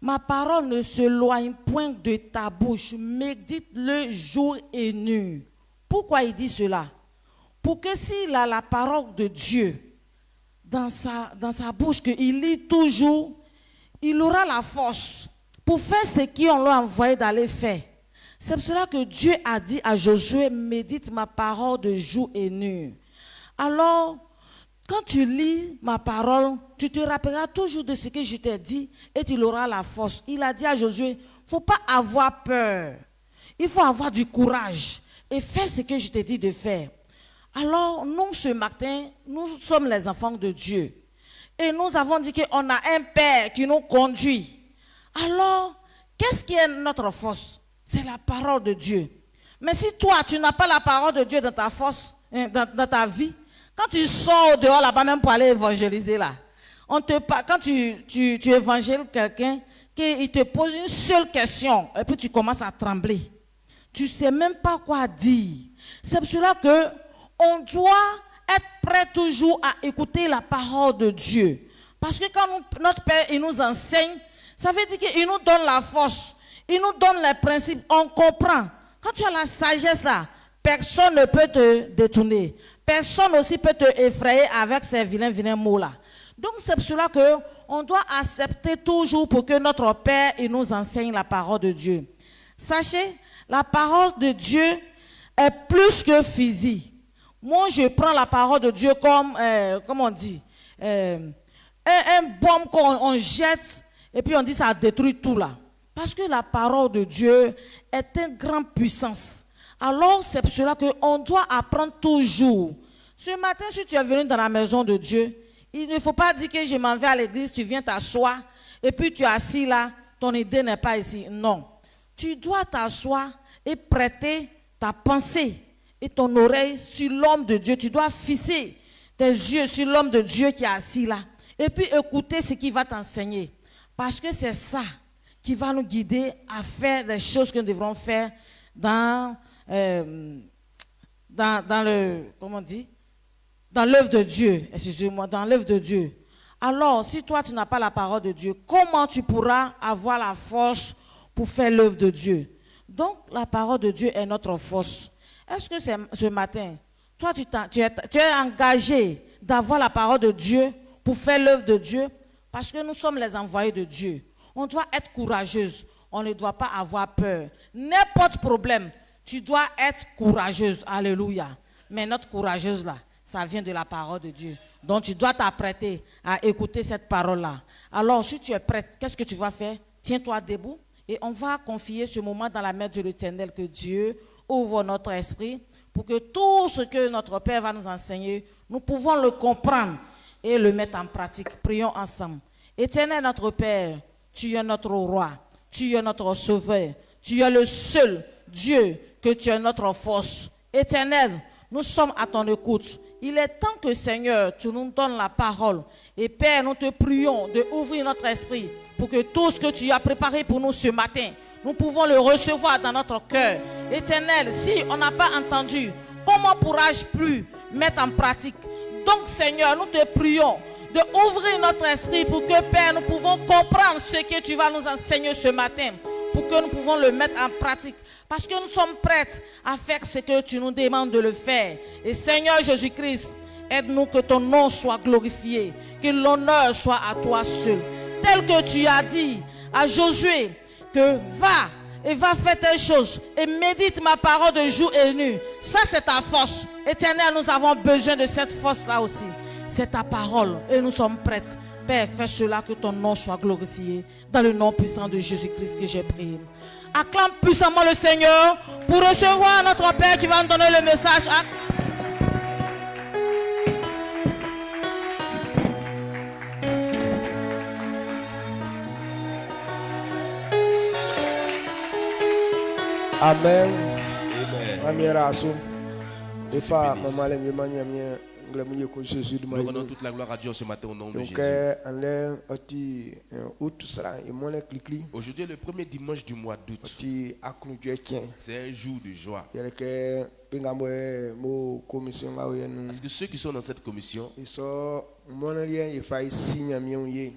ma parole ne se loigne point de ta bouche, médite-le jour et nuit. Pourquoi il dit cela? Pour que s'il a la parole de Dieu dans sa bouche, qu'il lit toujours, il aura la force pour faire ce qu'on lui a envoyé d'aller faire. C'est pour cela que Dieu a dit à Josué, médite ma parole de jour et nuit. Alors, quand tu lis ma parole, tu te rappelleras toujours de ce que je t'ai dit et tu auras la force. Il a dit à Josué, il ne faut pas avoir peur. Il faut avoir du courage et faire ce que je t'ai dit de faire. Alors, nous, ce matin, nous sommes les enfants de Dieu. Et nous avons dit qu'on a un Père qui nous conduit. Alors, qu'est-ce qui est notre force? C'est la parole de Dieu. Mais si toi, tu n'as pas la parole de Dieu dans ta force, dans ta vie, quand tu sors dehors là-bas, même pour aller évangéliser là, quand tu évangélises quelqu'un, qu'il te pose une seule question, et puis tu commences à trembler. Tu ne sais même pas quoi dire. C'est pour cela qu'on doit être prêt toujours à écouter la parole de Dieu. Parce que quand notre Père il nous enseigne, ça veut dire qu'il nous donne la force. Il nous donne les principes, on comprend. Quand tu as la sagesse là, personne ne peut te détourner. Personne aussi peut te effrayer avec ces vilains mots là. Donc c'est pour cela qu'on doit accepter toujours pour que notre Père il nous enseigne la parole de Dieu. Sachez, la parole de Dieu est plus que physique. Moi je prends la parole de Dieu comme, comment on dit, un bombe qu'on jette et puis on dit ça détruit tout là. Parce que la parole de Dieu est une grande puissance. Alors, c'est pour cela qu'on doit apprendre toujours. Ce matin, si tu es venu dans la maison de Dieu, il ne faut pas dire que je m'en vais à l'église, tu viens t'asseoir, et puis tu es assis là, ton idée n'est pas ici. Non. Tu dois t'asseoir et prêter ta pensée et ton oreille sur l'homme de Dieu. Tu dois fixer tes yeux sur l'homme de Dieu qui est assis là. Et puis écouter ce qu'il va t'enseigner. Parce que c'est ça qui va nous guider à faire les choses que nous devrons faire dans le, comment on dit, dans l'œuvre de Dieu, excusez-moi, dans l'œuvre de Dieu. Alors, si toi tu n'as pas la parole de Dieu, comment tu pourras avoir la force pour faire l'œuvre de Dieu? Donc, la parole de Dieu est notre force. Est-ce que ce matin, toi tu es engagé d'avoir la parole de Dieu pour faire l'œuvre de Dieu? Parce que nous sommes les envoyés de Dieu. On doit être courageuse. On ne doit pas avoir peur. N'importe problème, tu dois être courageuse. Alléluia. Mais notre courageuse là, ça vient de la parole de Dieu. Donc tu dois t'apprêter à écouter cette parole-là. Alors si tu es prête, qu'est-ce que tu vas faire? Tiens-toi debout et on va confier ce moment dans la main de l'Éternel, que Dieu ouvre notre esprit pour que tout ce que notre Père va nous enseigner, nous pouvons le comprendre et le mettre en pratique. Prions ensemble. Éternel notre Père, tu es notre roi, tu es notre sauveur, tu es le seul Dieu, que tu es notre force. Éternel, nous sommes à ton écoute. Il est temps que, Seigneur, tu nous donnes la parole. Et Père, nous te prions de ouvrir notre esprit pour que tout ce que tu as préparé pour nous ce matin, nous pouvons le recevoir dans notre cœur. Éternel, si on n'a pas entendu, comment pourrais-je plus mettre en pratique? Donc, Seigneur, nous te prions de ouvrir notre esprit pour que, Père, nous pouvons comprendre ce que tu vas nous enseigner ce matin. pour que nous pouvons le mettre en pratique. Parce que nous sommes prêts à faire ce que tu nous demandes de le faire. Et Seigneur Jésus-Christ, aide-nous que ton nom soit glorifié, que l'honneur soit à toi seul. Tel que tu as dit à Josué, que va faire telle chose et médite ma parole de jour et de nuit. Ça, c'est ta force. Éternel, nous avons besoin de cette force-là aussi. C'est ta parole et nous sommes prêts. Père, fais cela, que ton nom soit glorifié. Dans le nom puissant de Jésus-Christ que j'ai prié. Acclame puissamment le Seigneur pour recevoir notre Père qui va nous donner le message. Amen. Amen. Nous rendons toute la gloire à Dieu ce matin au nom de Jésus. Aujourd'hui est le premier dimanche du mois d'août. C'est un jour de joie. Parce que ceux qui sont dans cette commission,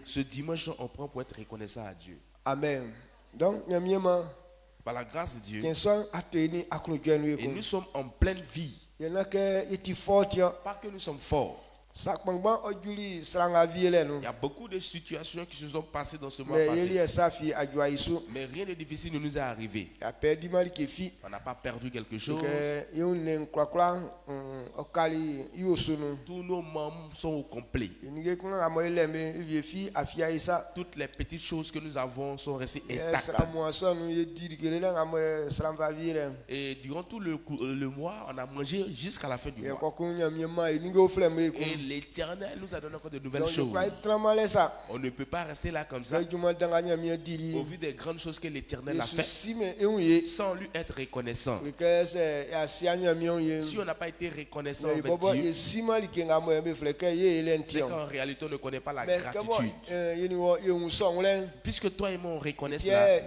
ce dimanche, on prend pour être reconnaissant à Dieu. Amen. Donc, par la grâce de Dieu, et nous sommes en pleine vie. Pas que nous sommes forts. Il y a beaucoup de situations qui se sont passées dans ce mois passé. Mais rien de difficile ne nous est arrivé. On n'a pas perdu quelque chose. Tous nos membres sont au complet. Toutes les petites choses que nous avons sont restées intactes. Et durant tout le mois, on a mangé jusqu'à la fin du mois. Et l'Éternel nous a donné encore de nouvelles choses. On ne peut pas rester là comme ça. Au vu des grandes choses que l'Éternel a faites, sans lui être reconnaissant. Si on n'a pas été reconnaissant envers Dieu, c'est qu'en réalité on ne connaît pas la gratitude. Puisque toi et moi on reconnaît cela,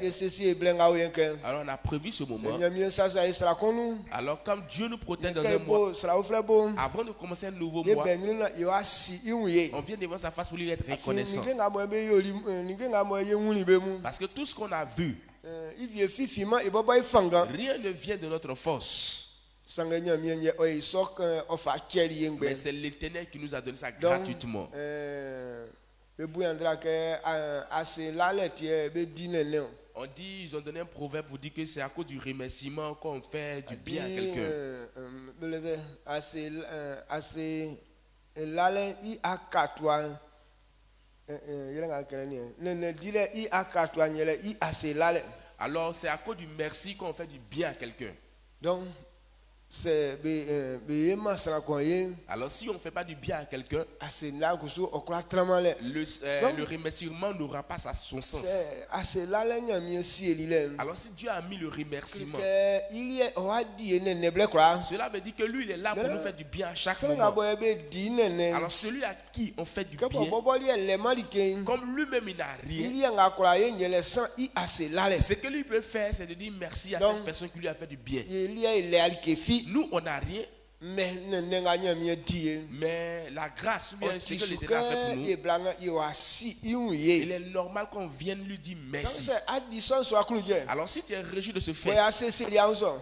alors on a prévu ce moment. Alors comme Dieu nous protège dans un mois, avant de commencer un nouveau mois, on vient devant sa face pour lui être reconnaissant. Parce que tout ce qu'on a vu, rien ne vient de notre force. Mais c'est l'Éternel qui nous a donné ça gratuitement. On dit, ils ont donné un proverbe pour dire que c'est à cause du remerciement qu'on fait du bien à quelqu'un. Alors c'est à cause du merci qu'on fait du bien à quelqu'un. Donc alors si on ne fait pas du bien à quelqu'un, le remerciement n'aura pas son sens. Alors si Dieu a mis le remerciement, cela veut dire que lui il est là pour nous faire du bien à chaque moment. Alors celui à qui on fait du bien, comme lui-même il n'a rien, ce que lui peut faire c'est de dire merci à cette personne qui lui a fait du bien. Nous, on n'a rien. Mais la grâce, ou bien ce que l'Éternel a fait pour nous, il est normal qu'on vienne lui dire merci. Alors si tu es réjoui de ce fait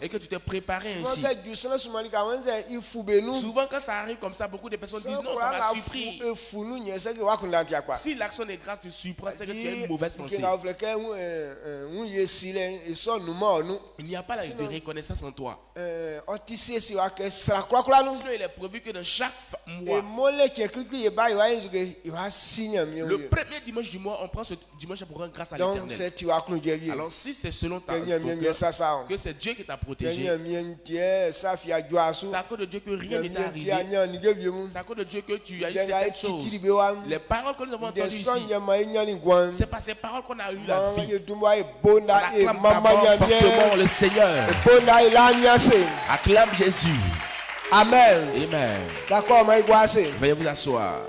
et que tu t'es préparé ainsi, souvent quand ça arrive comme ça, beaucoup de personnes disent non, ça m'a surpris. Si l'action de grâce te surprend, c'est que tu as une mauvaise pensée. Il n'y a pas de reconnaissance en toi. Sinon, il est prévu que dans chaque mois, le premier dimanche du mois, on prend ce dimanche pour rendre grâce à l'Éternel. Alors si c'est selon ta volonté, que c'est Dieu qui t'a protégé, c'est à cause de Dieu que rien n'est arrivé. C'est à cause de Dieu que tu as eu certaines choses. Les paroles que nous avons entendues ici, c'est par ces paroles qu'on a eu la vie. On acclame d'abord fortement le Seigneur. Acclame Jésus. Amen. Amen. D'accord, veuillez vous asseoir.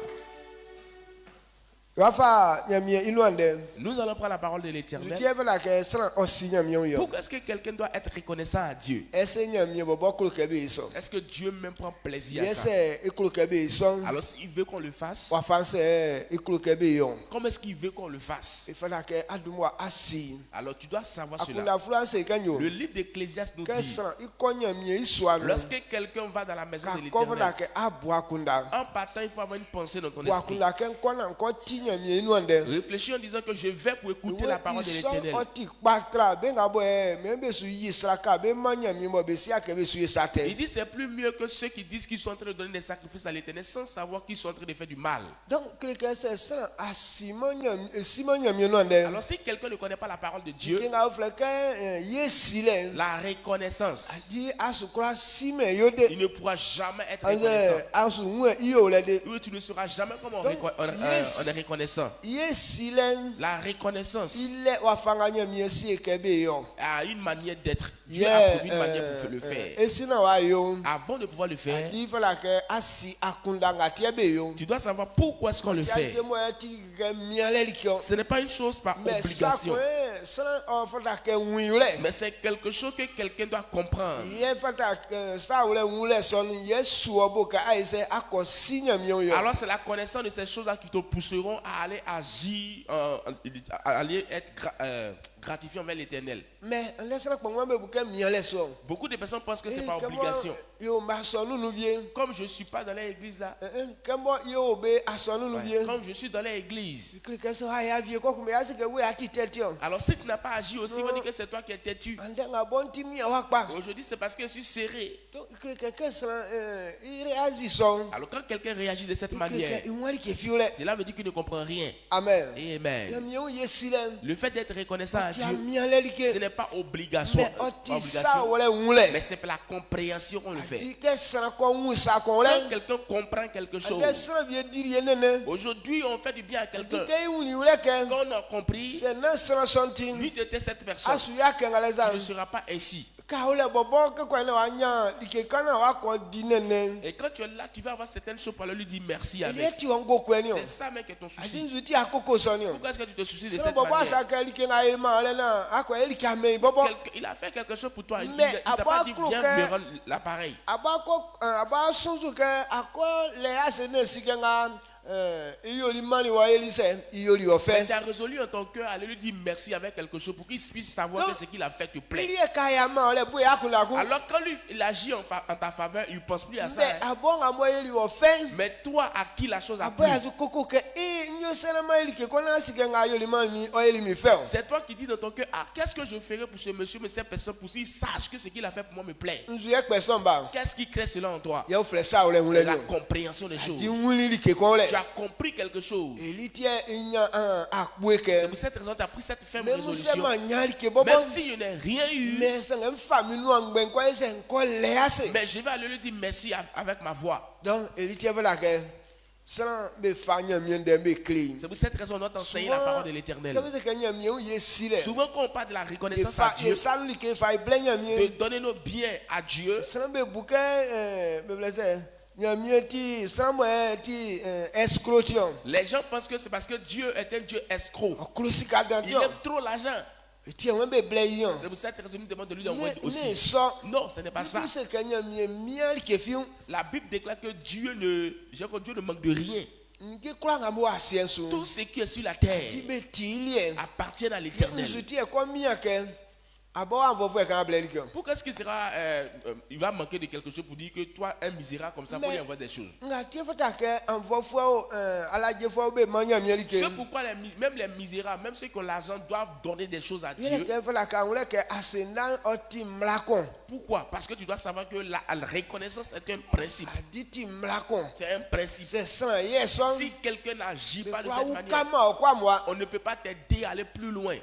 Wafa nyamie inuande. Nous allons prendre la parole de l'Éternel. Dieu veut la que sera aussi nyamie yo. Pourquoi est-ce que quelqu'un doit être reconnaissant à Dieu? Est-ce nyamie bobo kulukebe iso? Est-ce que Dieu même prend plaisir à ça? Yes, ikulukebe iso. Alors s'il veut qu'on le fasse, Wafa se ikulukebe yo. comment est-ce qu'il veut qu'on le fasse? Il faut la que adumwa asi. Alors tu dois savoir cela. Akunda France kanyo. Le livre d'Ecclésiaste nous Que dit, sera ikonyamie iswanu. lorsque quelqu'un va dans la maison de Kovla l'Éternel, que abu akunda. en partant, il faut avoir une pensée dans ton esprit. Wakunda ken kona nko ti nyamie inuande. Réfléchis en disant que je vais pour écouter la parole de l'Éternel. Il dit c'est plus mieux que ceux qui disent qu'ils sont en train de donner des sacrifices à l'Éternel sans savoir qu'ils sont en train de faire du mal. Donc, Alors si quelqu'un ne connaît pas la parole de Dieu, la reconnaissance, il ne pourra jamais être reconnaissant. Oui, tu ne seras jamais comme on est reconnaissant. La reconnaissance a une manière d'être. Dieu a trouvé une manière pour le faire. Avant de pouvoir le faire, tu dois savoir pourquoi est-ce qu'on le fait. Ce n'est pas une chose par obligation, mais c'est quelque chose que quelqu'un doit comprendre. Alors c'est la connaissance de ces choses-là qui te pousseront à aller agir, à aller être gratifié envers l'Éternel. Beaucoup de personnes pensent que c'est par obligation. Comme je ne suis pas dans l'église là, comme je suis dans l'église, alors si tu n'as pas agi aussi, on dit que c'est toi qui es têtu. Aujourd'hui c'est parce que je suis serré. Alors quand quelqu'un réagit de cette manière, cela veut dire qu'il ne comprend rien. Amen. Amen. Le fait d'être reconnaissant à Dieu, ce n'est pas obligation, mais c'est pour la compréhension qu'on le fait. Quand quelqu'un comprend quelque chose, aujourd'hui on fait du bien à quelqu'un, quand on a compris, lui était cette personne, il ne sera pas ainsi. Et quand tu es là, tu vas avoir certaines choses pour lui dire merci avec. C'est ça même qui est ton souci. Pourquoi est-ce que tu te soucies de cette manière? Il a fait quelque chose pour toi. Il t'a pas dit viens me rendre l'appareil. Mais tu as résolu en ton cœur à lui dire merci avec quelque chose pour qu'il puisse savoir que ce qu'il a fait te plaît. Alors quand lui il agit en ta faveur, il ne pense plus à ça. Mais toi à qui la chose a plu, c'est toi qui dis dans ton cœur, ah, qu'est-ce que je ferai pour ce monsieur, mais cette personne, pour qu'il sache que ce qu'il a fait pour moi me plaît. Qu'est-ce qui crée cela en toi? La compréhension des choses. Tu as compris quelque chose. C'est pour cette raison que tu as pris cette ferme résolution. Même si je n'ai rien eu, mais je vais aller lui dire merci avec ma voix. C'est pour cette raison qu'on doit enseigner la parole de l'Éternel. Souvent quand on parle de la reconnaissance à Dieu, de donner nos biens à Dieu, les gens pensent que c'est parce que Dieu est un Dieu escroc. Il aime trop l'argent. C'est pour cette raison nous demande de lui envoyer aussi. Non, ce n'est pas ça. La Bible déclare que Dieu ne manque de rien. Tout ce qui est sur la terre appartient à l'Éternel. Pourquoi est-ce qu'il sera, il va manquer de quelque chose pour dire que toi, un misérable comme ça, il faut lui envoyer des choses? C'est pourquoi même les misérables, même ceux qui ont l'argent, doivent donner des choses à Dieu. Pourquoi? Parce que tu dois savoir que la reconnaissance est un principe. C'est un principe. Si quelqu'un n'agit pas de cette manière, on ne peut pas t'aider à aller plus loin.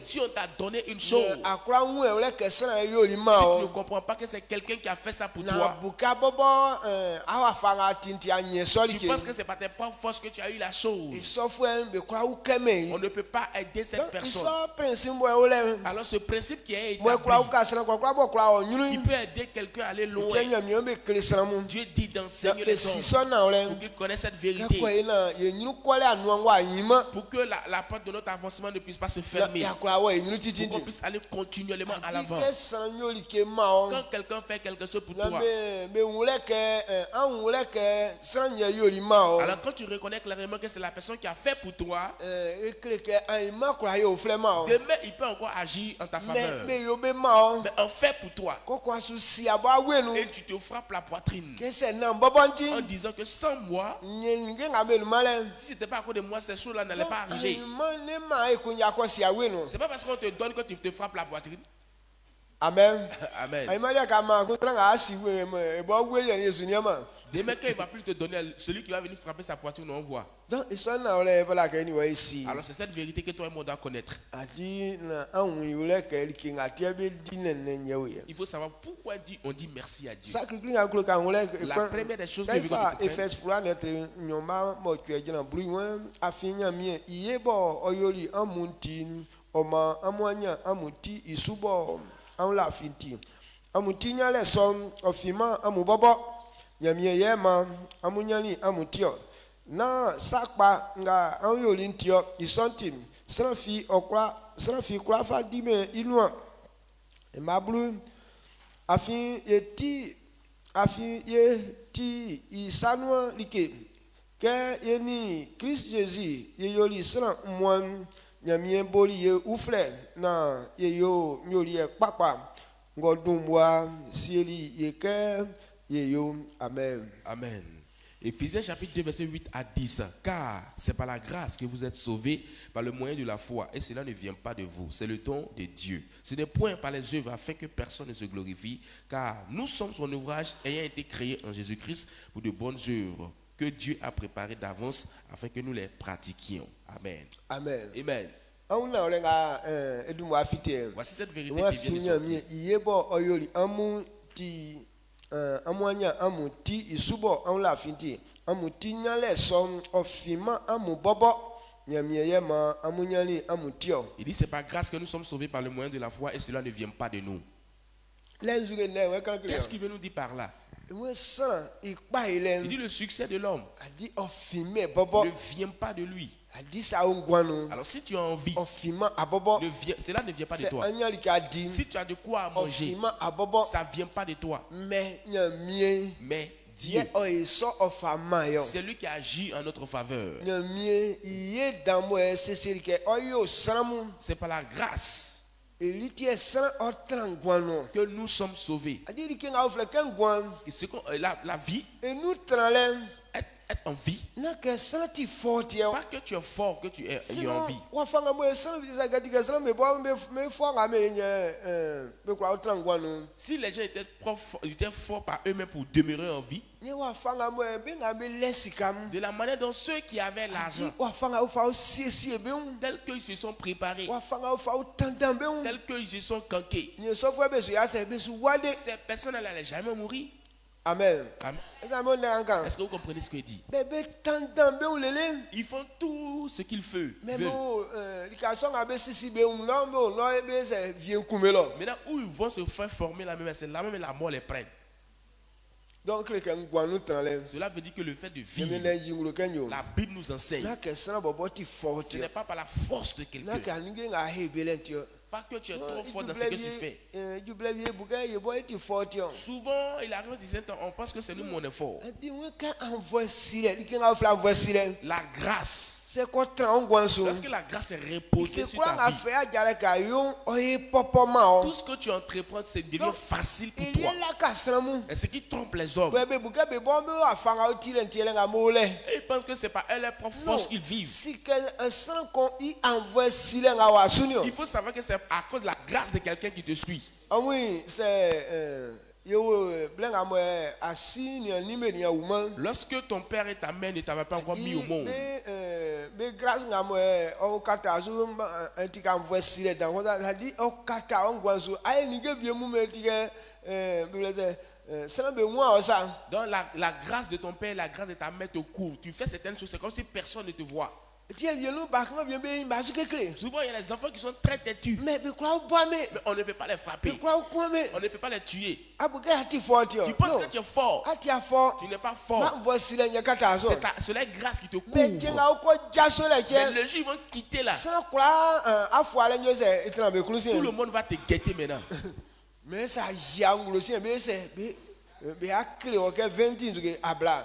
Si on t'a donné donner une chose, akora hu e le ke sra yo li si ma tu o ne comprends pas que c'est quelqu'un qui a fait ça pour na toi, buka bobo awa fanga tinti anye so li tu ke penses que c'est par tes propres forces que tu as eu la chose. isofo en be kora hu keme On ne peut pas aider cette personne. iso prince mo e ole Alors ce principe qui est mo e kora hu établi, ka sra kora bo kora o qui nyunu peut aider quelqu'un à aller loin, ke nyam be kle sra mu Dieu dit d'enseigner be les si hommes so na ole pour qu'ils connaissent cette ke vérité, ko ina ye nyunu kole anu wa yima pour que la porte de notre avancement ne puisse pas se fermer, ya kora wa nyunu pour titi qu'on puisse aller continuellement à l'avant. ke sra nyoli ke ma o Quand quelqu'un fait quelque chose pour na toi, be wule ke an wule ke sra nye yoli ma o alors quand tu reconnais clairement que c'est la personne qui a fait pour toi, ekle ke an ma kora yo fle ma o demain il peut encore agir en ta faveur. me yo be ma o Mais en fait pour toi, ko ko asu si abo awenu et tu te frappes la poitrine ke se na mbobonti en disant que sans moi, nye nge ngabe lu male si c'était pas à cause de moi, ces choses-là n'allaient pas arriver. ne ma e kunya ko si awenu C'est pas parce qu'on te donne que tu te frappes la poitrine. amen Amen. ai maria kama ko tranga asi we e bo wele ya yesu nyama Demain, quand il va plus te donner, celui qui va venir frapper sa poitrine, on voit. donc iso na ole bala ke ni wa isi Alors c'est cette vérité que toi et moi doit connaître. adi na an yule ke li kinga tiebe dinene nyewe Il faut savoir pourquoi on dit merci à Dieu. sacre klinga ko ka ngule La première des choses que je veux que tu fa comprennes, efes fura netre nyomba mo tue jina bruin afinya mie iyebo oyoli amuntin oma amwanya amuti isubo anla finti amuti nyale som ofima amubobo nyamie yema amunyani amutio na sakpa nga anyoli ntio isontim srafi okra fa dime inua emablu afi yeti isanua like ke yeni Christ Jesus yeyoli sra mwan nyamie boli ye ufle na yeyo nyoli e papa ngodumwa sieli yeke yeyo amen. Amen. Éphésiens chapitre 2 verset 8 à 10. Car c'est par la grâce que vous êtes sauvés par le moyen de la foi, et cela ne vient pas de vous, c'est le don de Dieu. Ce n'est point par les œuvres afin que personne ne se glorifie, car nous sommes son ouvrage ayant été créé en Jésus-Christ pour de bonnes œuvres que Dieu a préparées d'avance afin que nous les pratiquions. Amen. Amen. Amen. Voici cette vérité qui vient de sortir. Yebo oyoli amuti amwanya amuti isubo anla finti amuti nyale som ofima amubobo nyamieyema amunyani amutio. Il dit c'est par grâce que nous sommes sauvés par le moyen de la foi et cela ne vient pas de nous. Qu'est-ce qu'il veut nous dire par là? Il dit le succès de l'homme ne vient pas de lui. Alors si tu as envie, cela ne vient pas de toi. Si tu as de quoi manger, ça ne vient pas de toi. Mais Dieu, c'est lui qui agit en notre faveur. C'est par la grâce que nous sommes sauvés. La vie, être en vie, pas que tu es fort, que tu es en vie. Si les gens étaient forts par eux-mêmes pour demeurer en vie, de la manière dont ceux qui avaient l'argent, tels qu'ils se sont préparés, tels qu'ils se sont cankés, ces personnes n'allaient jamais mourir. Amen. Amen. Est-ce que vous comprenez ce que dit? Ils font tout ce qu'ils veulent. Maintenant, où ils vont se faire former la même, c'est là même la mort les prenne. Donc, cela veut dire que le fait de vivre, la Bible nous enseigne, ce n'est pas par la force de quelqu'un. Pas que tu es trop fort dans ce que tu fais. Souvent, il arrive on pense que c'est nous mon effort. La grâce. Lorsque la grâce est reposée sur ta vie, tout ce que tu entreprends, c'est devient facile pour toi. Et ce qui trompe les hommes, ils pensent que c'est par leur propre force qu'ils vivent. Il faut savoir que c'est à cause de la grâce de quelqu'un qui te suit. Oui, c'est Lorsque ton père et ta mère ne t'avaient pas encore mis au monde, dans la grâce de ton père, la grâce de ta mère te couvre. Tu fais certaines choses, c'est comme si personne ne te voit. Souvent, il y a des enfants qui sont très têtus. Mais on ne peut pas les frapper. On ne peut pas les tuer. Tu penses que tu es fort. Tu n'es pas fort. C'est la grâce qui te couvre. Mais les gens vont quitter là. Tout le monde va te guetter maintenant. Mais ça Si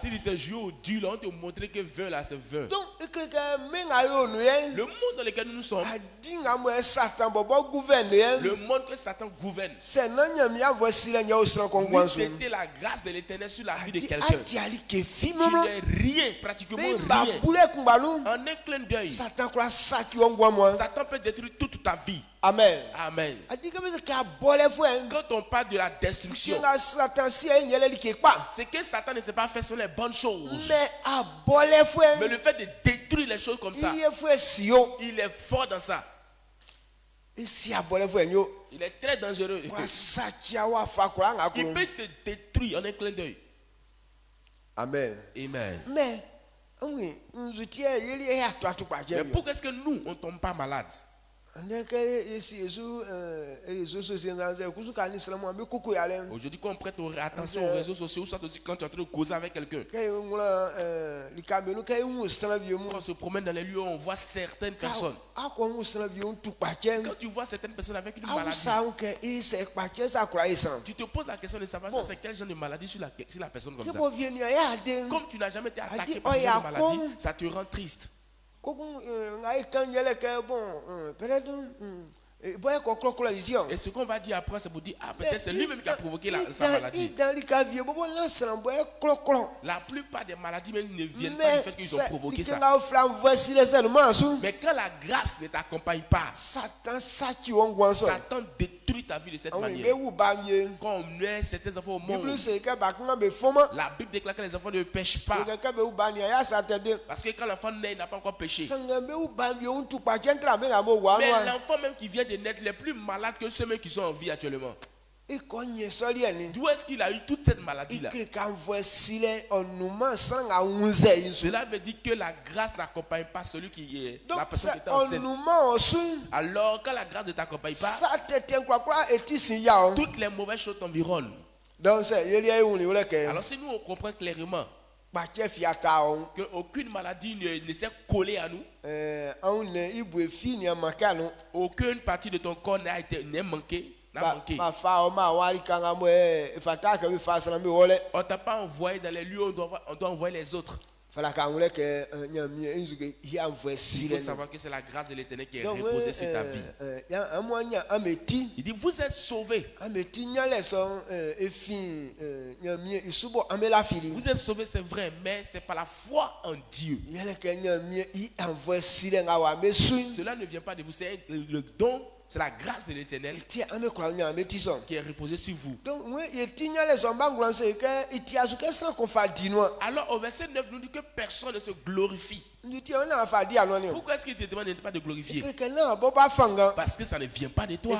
tu te joues au dur, là, on te montrer que 20 là, c'est 20. Donc, le monde dans lequel nous sommes, le monde que Satan gouverne, c'était la grâce de l'Éternel sur la vie de quelqu'un. Tu n'es rien, pratiquement rien. En un clin d'œil, Satan peut détruire toute ta vie. Amen. Amen. Quand on parle de la destruction, c'est que Satan ne sait pas faire sur les bonnes choses. Mais le fait de détruire les choses comme ça, il est fort dans ça. Il est très dangereux. Il peut te détruire en un clin d'œil. Amen. Amen. Mais pourquoi est-ce que nous, on ne tombe pas malade? Aujourd'hui, quand on prête attention aux réseaux sociaux, soit aussi quand tu es en train de causer avec quelqu'un, quand on se promène dans les lieux, on voit certaines personnes. Quand tu vois certaines personnes avec une maladie, tu te poses la question de savoir c'est quel genre de maladie sur la personne comme ça. Comme tu n'as jamais été attaqué par ce genre de maladie, ça te rend triste. Et ce qu'on va dire après, c'est pour dire, ah, peut-être c'est lui-même qui a provoqué sa maladie. La plupart des maladies même ne viennent pas du fait qu'ils ont provoqué ça. Mais quand la grâce ne t'accompagne pas, Satan détruit ta vie de cette manière. Quand on met certains enfants au monde, la Bible déclare que les enfants ne pêchent pas. Parce que quand l'enfant naît, il n'a pas encore péché. Mais l'enfant même qui vient de naître, les plus malades que ceux qui sont en vie actuellement. D'où est-ce qu'il a eu toute cette maladie-là? Cela veut dire que la grâce n'accompagne pas celui qui est la personne qui est enceinte. Alors, quand la grâce ne t'accompagne pas, toutes les mauvaises choses t'environnent. Alors, si nous on comprend clairement qu'aucune maladie ne s'est collée à nous, aucune partie de ton corps n'est manquée. On ne t'a pas envoyé dans les lieux où on doit envoyer les autres. Il faut savoir que c'est la grâce de l'Éternel qui est reposée sur ta vie. Il dit, vous êtes sauvés. Vous êtes sauvés, c'est vrai, mais c'est par la foi en Dieu. Cela ne vient pas de vous, c'est le don. C'est la grâce de l'Éternel qui est reposée sur vous. Alors au verset 9, nous dit que personne ne se glorifie. Pourquoi est-ce qu'il te demande de ne pas te glorifier? Parce que ça ne vient pas de toi.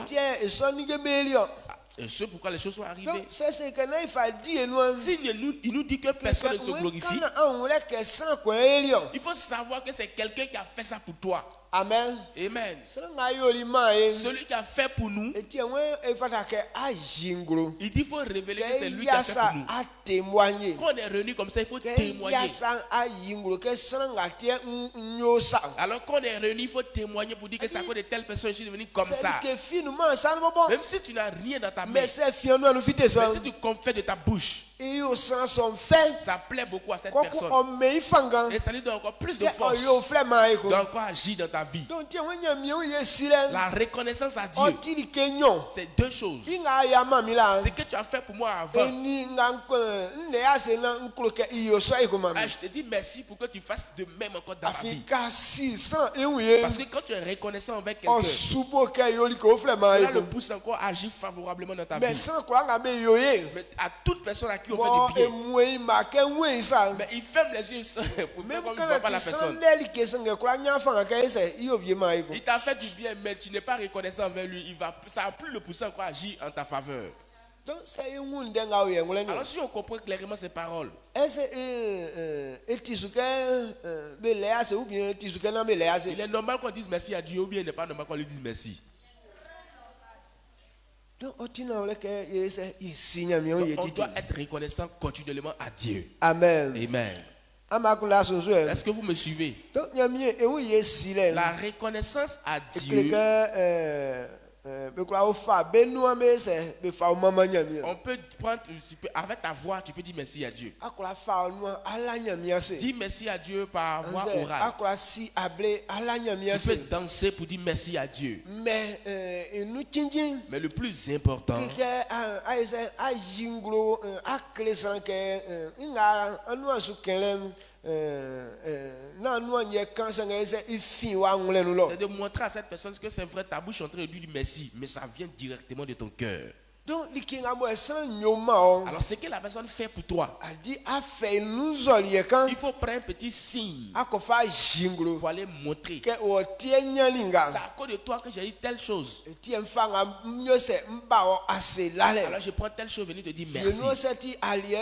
Et c'est pourquoi les choses sont arrivées. Il nous dit que personne ne se glorifie. Il faut savoir que c'est quelqu'un qui a fait ça pour toi. Amen. Amen. Celui qui a fait pour nous, il dit il faut révéler que c'est lui qui a fait pour nous. Quand on est réunis comme ça, il faut témoigner. Alors quand on est réunis, il faut témoigner pour dire que c'est à cause de telle personne que je suis devenu comme ça. Même si tu n'as rien dans ta main, mais si tu confesses de ta bouche Et au sens son fait. Ça plaît beaucoup à cette Quand personne. on met ifanga. Et ça lui donne encore plus de Que force. yo flema eko. D'encore agir dans ta vie. Donc tiens on y a mieux yesile. La reconnaissance à Dieu. Otili kenyon. C'est deux choses. Inga ya mami la. Ce que tu as fait pour moi avant. Eni nganko nne ase na nkloke iyo so eko mami. Je te dis merci pour que tu fasses de même encore dans ta vie. Afika 600 ewiye. Parce que quand tu es reconnaissant avec O quelqu'un, subo ke yo liko flema cela eko. le pousse encore à agir favorablement dans ta Mais vie. sans quoi on a be yoye. Mais à toute personne à qui on Bon fait du bien, emwe ma ke nwe ça. mais il ferme les yeux pour Même faire comme il quand ne voit pas tu la sens personne. d'elle qui est kwa nyafanga ke ese iyo vie ma eko. Il t'a fait du bien, mais tu n'es pas reconnaissant envers lui. Ça a plus le pousser encore à agir en ta faveur. Donc c'est un monde nga oye ngoleni. Alors si on comprend clairement ces paroles, Est-ce etisuke be lease ou bien etisuke na be lease. il est normal qu'on dise merci à Dieu ou bien il n'est pas normal qu'on lui dise merci. Donc otina ole ke yese isinya mi on On yetiti. doit être reconnaissant continuellement à Dieu. Amen. Amen. Amakula soso. Est-ce que vous me suivez? Donc nyami e wo yesile. La reconnaissance à Que Dieu, be kula o fa be nu ame se be fa o mama nyami. on peut prendre avec ta voix, tu peux dire merci à Dieu. Akula fa o nu ala nyami ase. Dis merci à Dieu par voix orale. Akula si able ala nyami Tu ase. peux danser pour dire merci à Dieu. Mais enu tinjin. Mais le plus important, Que aise a jinglo a klesan ke inga anu asu kelem na anu nye kansa ngese ifi wa ngule nu lo. c'est de montrer à cette personne que c'est vrai, ta bouche est en train de lui dire merci, mais ça vient directement de ton cœur. Donc likinga mo san nyoma o. Alors ce que la personne fait pour toi, A dit a fait nous zoliye kan il faut prendre un petit signe akofa jinglo pour aller montrer. ke o tie nyalinga. C'est à cause de toi que j'ai dit telle chose. Tie mfanga mnyo se mba o ase lale. Alors je prends telle chose, venir te dire Ye merci. no se ti alie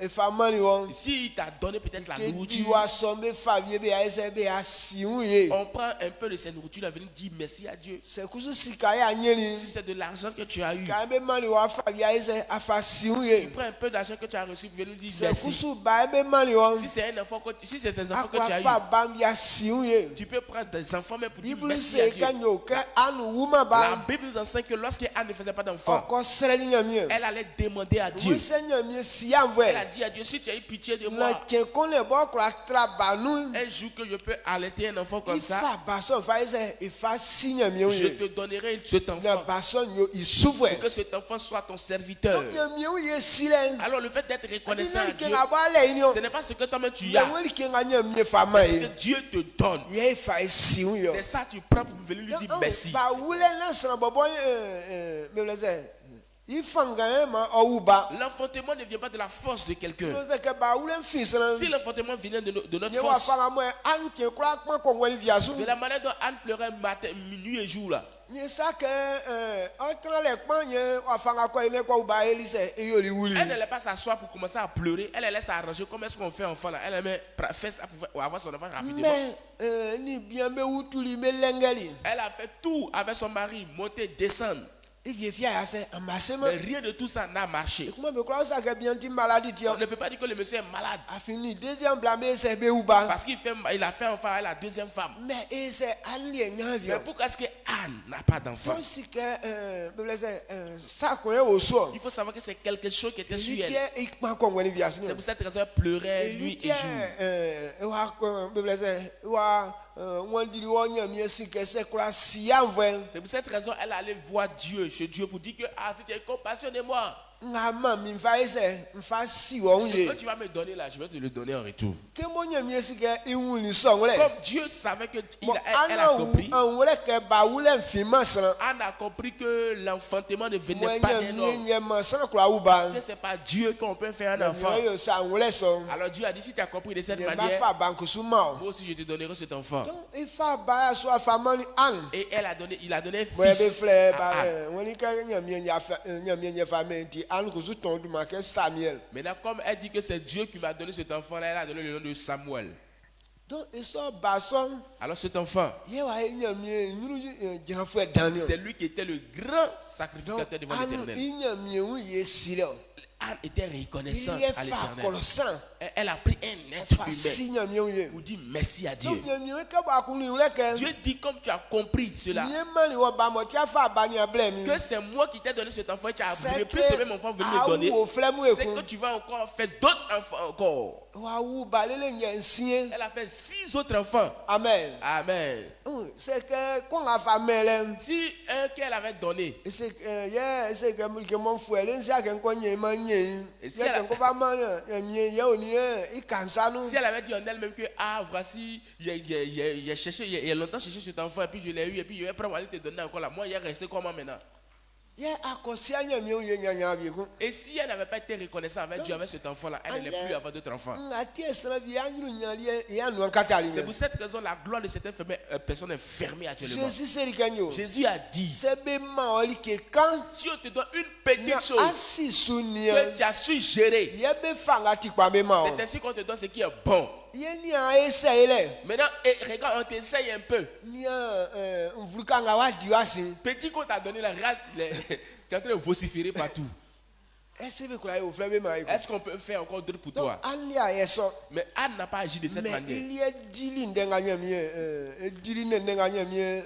e famani wo. Si il t'a donné peut-être la Ke nourriture, diwa sombe favie be aise be asiunye. on prend un peu de cette nourriture, là, venir dire merci à Dieu. Se kusu sikaya nyeli. Si c'est de l'argent que tu as eu, Kabe mani wa favie aise afa tu siunye. prends un peu d'argent que tu as reçu, venir dire Se merci. kusu ba be mani wo. Si c'est un enfant si c'est des enfants que tu Akwa as fa eu, bambi asiunye. tu peux prendre des enfants mais pour dire Bible merci à se Dieu. kanyo ke anu wuma La ba. Bible nous enseigne que lorsque Anne ne faisait pas d'enfant, Oko sereli nyami. elle allait demander à Dieu. Oui Seigneur mi siya Elle mwe. a dit à Dieu, si tu as eu pitié de Na moi, kenkone bo kura trabanu. un jour que je peux allaiter un enfant comme ça, Ifa bason fa ise ifa sinya mi je oye. te donnerai cet Na enfant. bason yo isufwe. Pour que cet enfant soit ton serviteur. Mi oye sile. Alors le fait d'être reconnaissant à Adina Dieu, kenga ba le inyo. ce n'est pas ce que toi-même tu Ya as, weli kenga nyami fama c'est ce que ye. Dieu te donne. Ye fa siun yo. C'est ça tu prends pour venir lui dire merci. Ba wule na san bobo me leze. Ifanga ma ouba. L'enfantement ne vient pas de la force de quelqu'un. Se ke ba wule fisana. Si l'enfantement venait de notre Ye wa force, fanga mo an ke kura kpan kongweli viasu. de la manière dont Anne pleurait matin, nuit et jour là, Ni sa ke entre les kpan ye wa fanga ko ile ko ba elise e yo li wuli. elle n'allait pas s'asseoir pour commencer à pleurer. Elle allait s'arranger comme est-ce qu'on fait enfant là. Elle aimait faire ça pour avoir son enfant rapidement. Mais ni bien me wutuli me lengeli. Elle a fait tout avec son mari, monter, descendre. Il vient fier à ça amassement. Mais rien de tout ça n'a marché. Comment me croire ça que bien ti maladie On tiens. ne peut pas dire que le monsieur est malade. A fini deuxième blâmer c'est Béouba. Parce il a fait enfant à la deuxième femme. Mais c'est Annie Mais Navia. pourquoi est-ce que Anne n'a pas d'enfant? Faut si que ça qu'on est au soir. Il faut savoir que c'est quelque chose qui était sur Il elle. tient il pas qu'on voit via. C'est pour cette raison qu'elle pleurait nuit et jour. On dit c'est que c'est quoi si envoie. C'est pour cette raison qu'elle allait voir Dieu, chez Dieu, pour dire que si tu as compassion de moi, ce que tu vas me donner là, je vais te le donner en retour. Comme Dieu savait que elle a compris, Anne a compris que l'enfantement ne venait pas d'un homme. Que ce n'est pas Dieu qu'on peut faire un enfant. Alors Dieu a dit, si tu as compris de cette manière, moi aussi je te donnerai cet enfant. Et il a donné fils à Anne. Maintenant, comme elle dit que c'est Dieu qui m'a donné cet enfant-là, elle a donné le nom de Samuel. Alors cet enfant, c'est lui qui était le grand sacrificateur devant l'Éternel. Anne était reconnaissante Il est à l'éternel. colossal. Elle a pris un être humain Fascinant mieux. pour dire merci à Dieu. Donc mieux que ba kunu leke. Dieu dit, comme tu as compris cela, Mieux mali wa ba mo tia fa ba ni ablem. que c'est moi qui t'ai donné cet enfant et tu as C'est repris que- ce même enfant venu me donner. Ah, ou flemme C'est que tu vas encore faire d'autres enfants encore. Wa ou ba lele nyensie. Elle a fait 6 autres enfants. Amen. Amen. C'est que qu'on a fa mele. Si un qu'elle avait donné, C'est que mon frère c'est que qu'on nye manye. Et si C'est elle a- que va man nye ya oni i kansa nous. si elle avait dit en elle-même que ah voici j'ai cherché, il y a longtemps cherché cet enfant et puis je l'ai eu et puis je vais prendre aller te donner encore là. Moi il est resté comment maintenant? Ya akosia nye mieux ye nyanya bi ku. Et si elle n'avait pas été reconnaissante avec Dieu avec cet enfant là, elle n'allait plus avoir d'autres enfants. Ngati esra bi anyu nyali ya nu katali. C'est pour cette raison la gloire de cette personne est fermée actuellement. Jésus c'est rikanyo. Jésus a dit, C'est be ma oli ke kan. si on te donne une petite chose Asi sunia. que tu as su gérer, Ye be fanga ti kwa be ma. c'est ainsi qu'on te donne ce qui est bon. Ye ni a essaye le. Maintenant, regarde, on t'essaye un peu. Ni mvulukanga wa diwasi. Petit qu'on t'a donné la rate, tu es en train de vociférer partout. Ese be kula yo flebe ma iko. Est-ce qu'on peut faire encore d'autres pour Donc toi? andi a yeso. Mais Anne n'a pas agi de cette Mais manière. il y a dili ndenga nyamie dili ndenga nyamie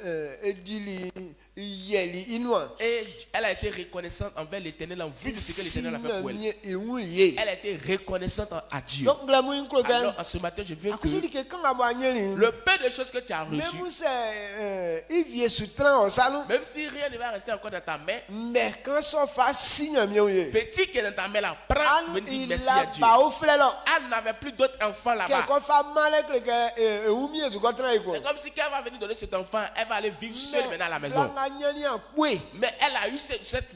dili yeli inwa. Et elle a été reconnaissante envers l'Éternel en vue de ce que l'Éternel a fait pour elle. elle. Elle a été reconnaissante à Dieu. Donc glamour inclo Alors, en ce matin, je veux que akuzuli ke kanga ba nyeli. le peu de choses que tu as reçues, Même c'est il vient sutran au salon. même si rien ne va rester encore dans ta main, Mais quand ça fait signe mieux. petit qui est dans ta main là, prends, venez dire Il merci à a Dieu. pas au flelo. Anne n'avait plus d'autres enfants là-bas. Quelque fois mal que oumie du contrat iko. C'est comme si quand elle va venir donner cet enfant, elle va aller vivre seule maintenant à la maison. Mais elle a eu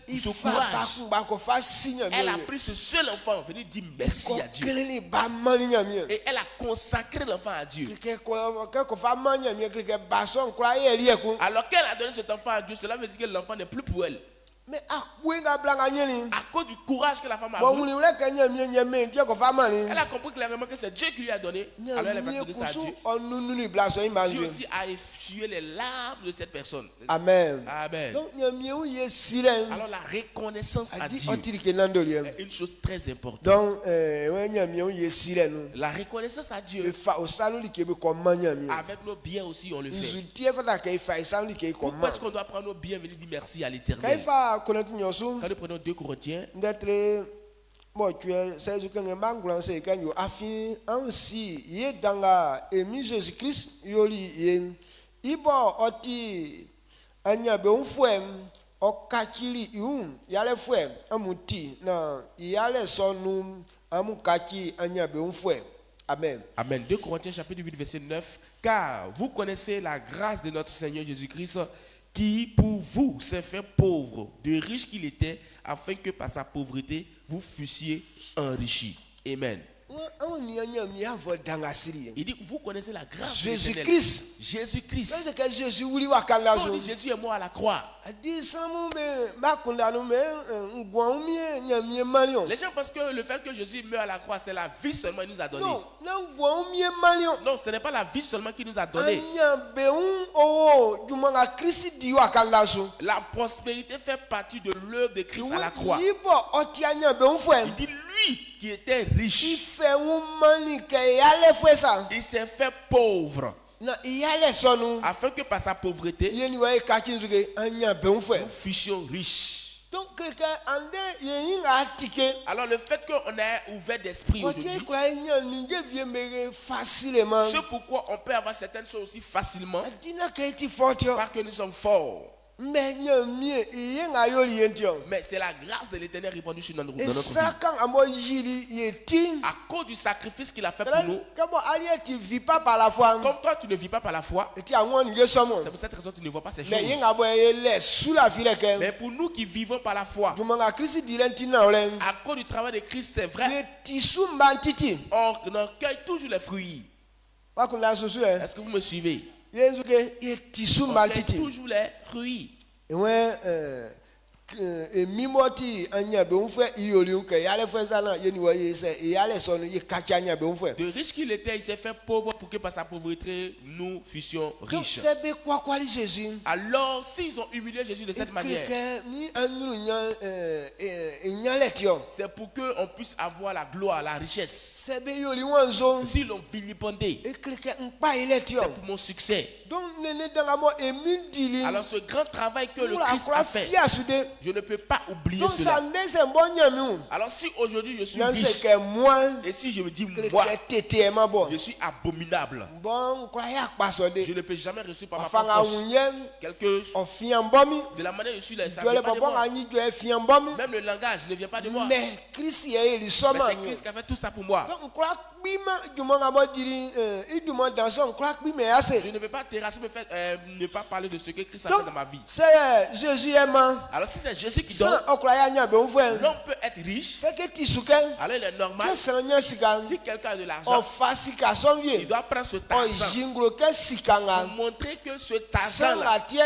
Il ce faut courage. pas faire signe Elle a mieux. pris ce seul enfant, venir dire merci à Dieu. Kelele ba mani nyamie. Et elle a consacré l'enfant à Dieu. Quelque fois mani nyamie que bason kwa yeli eko. Alors qu'elle a donné cet enfant à Dieu, cela veut dire que l'enfant n'est plus pour elle. Mais à quoi nga blanga nyeli? À cause du courage que la femme a Bon eu, muli ule kanya mie nyame kia ko fama ni. elle a compris clairement que c'est Dieu qui lui a donné. Alors elle a donné ça à Dieu. On nous blaso Dieu imagine. aussi a essuyé les larmes de cette personne. Amen. Amen. Donc nyamie ou ye silen. Alors la reconnaissance à A dit Dieu on tire que nandoliem. est une chose très importante. Donc ouais nyamie ou ye silen. La reconnaissance à Le Dieu, fa au salon li kebe comme nyamie. avec nos biens aussi, on le fait. Nzutie fa da kai fa salon li kebe comme. Pourquoi est-ce qu'on doit prendre nos biens et venir dire merci à Kai l'Éternel? fa connaître nyosu. Quand nous prenons 2 Corinthiens, D'être moi tu es c'est ce que ngambangula c'est quand yo afi ainsi ye danga emi Jésus Christ yoli ye ibo oti anya be unfuem okachili iun yale fuem amuti na yale sonu amukaki anya be unfuem. Amen. Amen. 2 Corinthiens chapitre 8 verset 9. Car vous connaissez la grâce de notre Seigneur Jésus-Christ qui pour vous s'est fait pauvre, de riche qu'il était, afin que par sa pauvreté vous fussiez enrichis. Amen. Il dit, vous connaissez la grâce de l'Éternel. Jésus-Christ. Jésus-Christ. C'est que Jésus voulait voir quand là. Quand on dit Jésus est mort à la croix, Les gens pensent que le fait que Jésus meurt à la croix, c'est la vie seulement qu'il nous a donné. non, Non, ce n'est pas la vie seulement qu'il nous a donné. La prospérité fait partie de l'œuvre de Christ à la croix. Il dit lui qui était riche, il s'est fait pauvre, afin que par sa pauvreté, nous fussions riches. Donc, Alors le fait qu'on ait ouvert d'esprit aujourd'hui, c'est pourquoi on peut avoir certaines choses aussi facilement, parce que nous sommes forts. Mais c'est la grâce de l'Éternel répandue sur notre vie. À cause du sacrifice qu'il a fait pour nous. Comme toi, tu ne vis pas par la foi. C'est pour cette raison que tu ne vois pas ces choses. Mais pour nous qui vivons par la foi, à cause du travail de Christ, c'est vrai, on cueille toujours les fruits. Est-ce que vous me suivez? On cueille toujours les fruits. emimoti anya be unfe iyoli nke yale fe sana yeni wa yese yale sonu ye kachi anya be unfe. De riche qu'il était, il s'est fait pauvre pour que par sa pauvreté, nous fussions riches. C'est be quoi Jésus. Alors, s'ils ont humilié Jésus de cette manière, c'est pour qu'on puisse avoir la gloire, la richesse. S'ils l'ont vilipendé, c'est pour mon succès. Alors ce grand travail que le Christ a fait, je ne peux pas oublier cela. Alors si aujourd'hui je suis riche, et si je me dis moi, je suis abominable, je ne peux jamais reçu par ma force quelque chose. De la manière dont je suis là, ça ne vient pas de moi. Même le langage ne vient pas de moi. Mais c'est Christ qui a fait tout ça pour moi. Je ne peux pas terrasser, ne pas parler de ce que Christ a fait dans ma vie. C'est Jésus aimant. Alors si c'est Jésus qui donne, l'homme peut être riche. Alors il est normal. Si quelqu'un a de l'argent, il doit prendre ce argent pour montrer que cet argent-là, c'est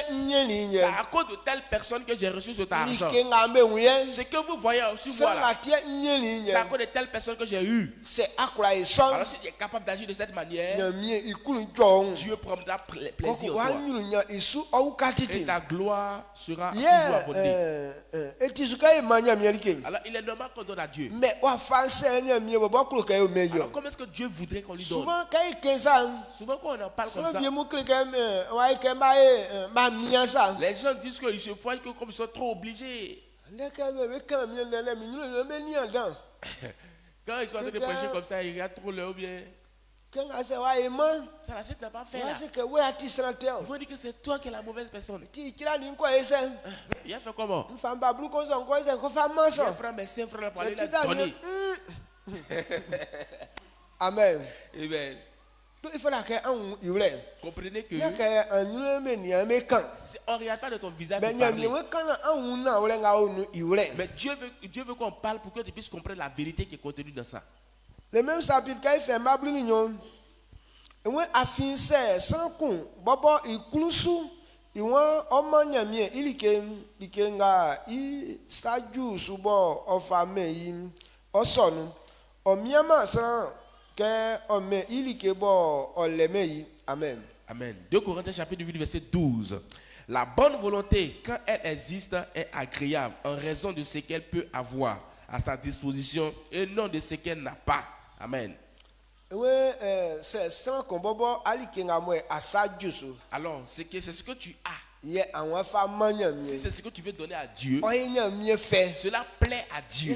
à cause de telle personne que j'ai reçu cet argent. Ce que vous voyez aussi moi là, c'est à cause de telle personne que j'ai eu. Alors si tu es capable d'agir de cette manière, Dieu prendra plaisir en toi. Et ta gloire sera toujours abondée. Alors il est normal qu'on donne à Dieu. Mais alors comment est-ce que Dieu voudrait qu'on lui donne? Souvent quand on en parle comme ça, les gens disent qu'ils se voient comme ils sont trop obligés. Quand ils sont en train de prêcher comme ça, ils regardent trop leur bien. Ça la suite n'a pas fait là. Ils vont dire que c'est toi qui es la mauvaise personne. Il a fait comment? Il a pris mes 5 francs pour aller la donner. Amen. Amen. Comprenez que on ne regarde pas de ton visage pour parler. Mais Dieu veut qu'on parle pour que tu puisses comprendre la vérité qui est contenue dans ça. Le même chapitre qu'il fait ma blunion. Et moi afin c'est sans con bobo ikulusu iwan omanyamie ilikenga i staju subo ofame yi osonu omiama san ke ome ilikebo oleme yi. Amen. Amen. 2 Corinthiens chapitre 8 verset 12. La bonne volonté, quand elle existe, est agréable en raison de ce qu'elle peut avoir à sa disposition et non de ce qu'elle n'a pas. Amen. C'est ça qu'on bobo alikenga moi asajusu. Alors, c'est ce que tu as. Si c'est ce que tu veux donner à Dieu, cela plaît à Dieu.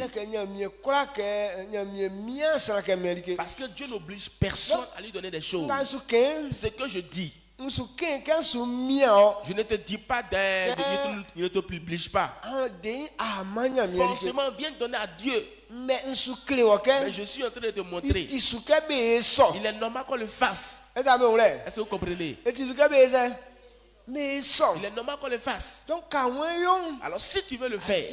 Parce que Dieu n'oblige personne à lui donner des choses. Ce que je dis, je ne te dis pas il ne t'oblige pas. Forcément, viens donner à Dieu. Mais je suis en train de te montrer. Il est normal qu'on le fasse. Est-ce que vous comprenez? Il est normal qu'on le fasse. Donc, alors si tu veux le faire,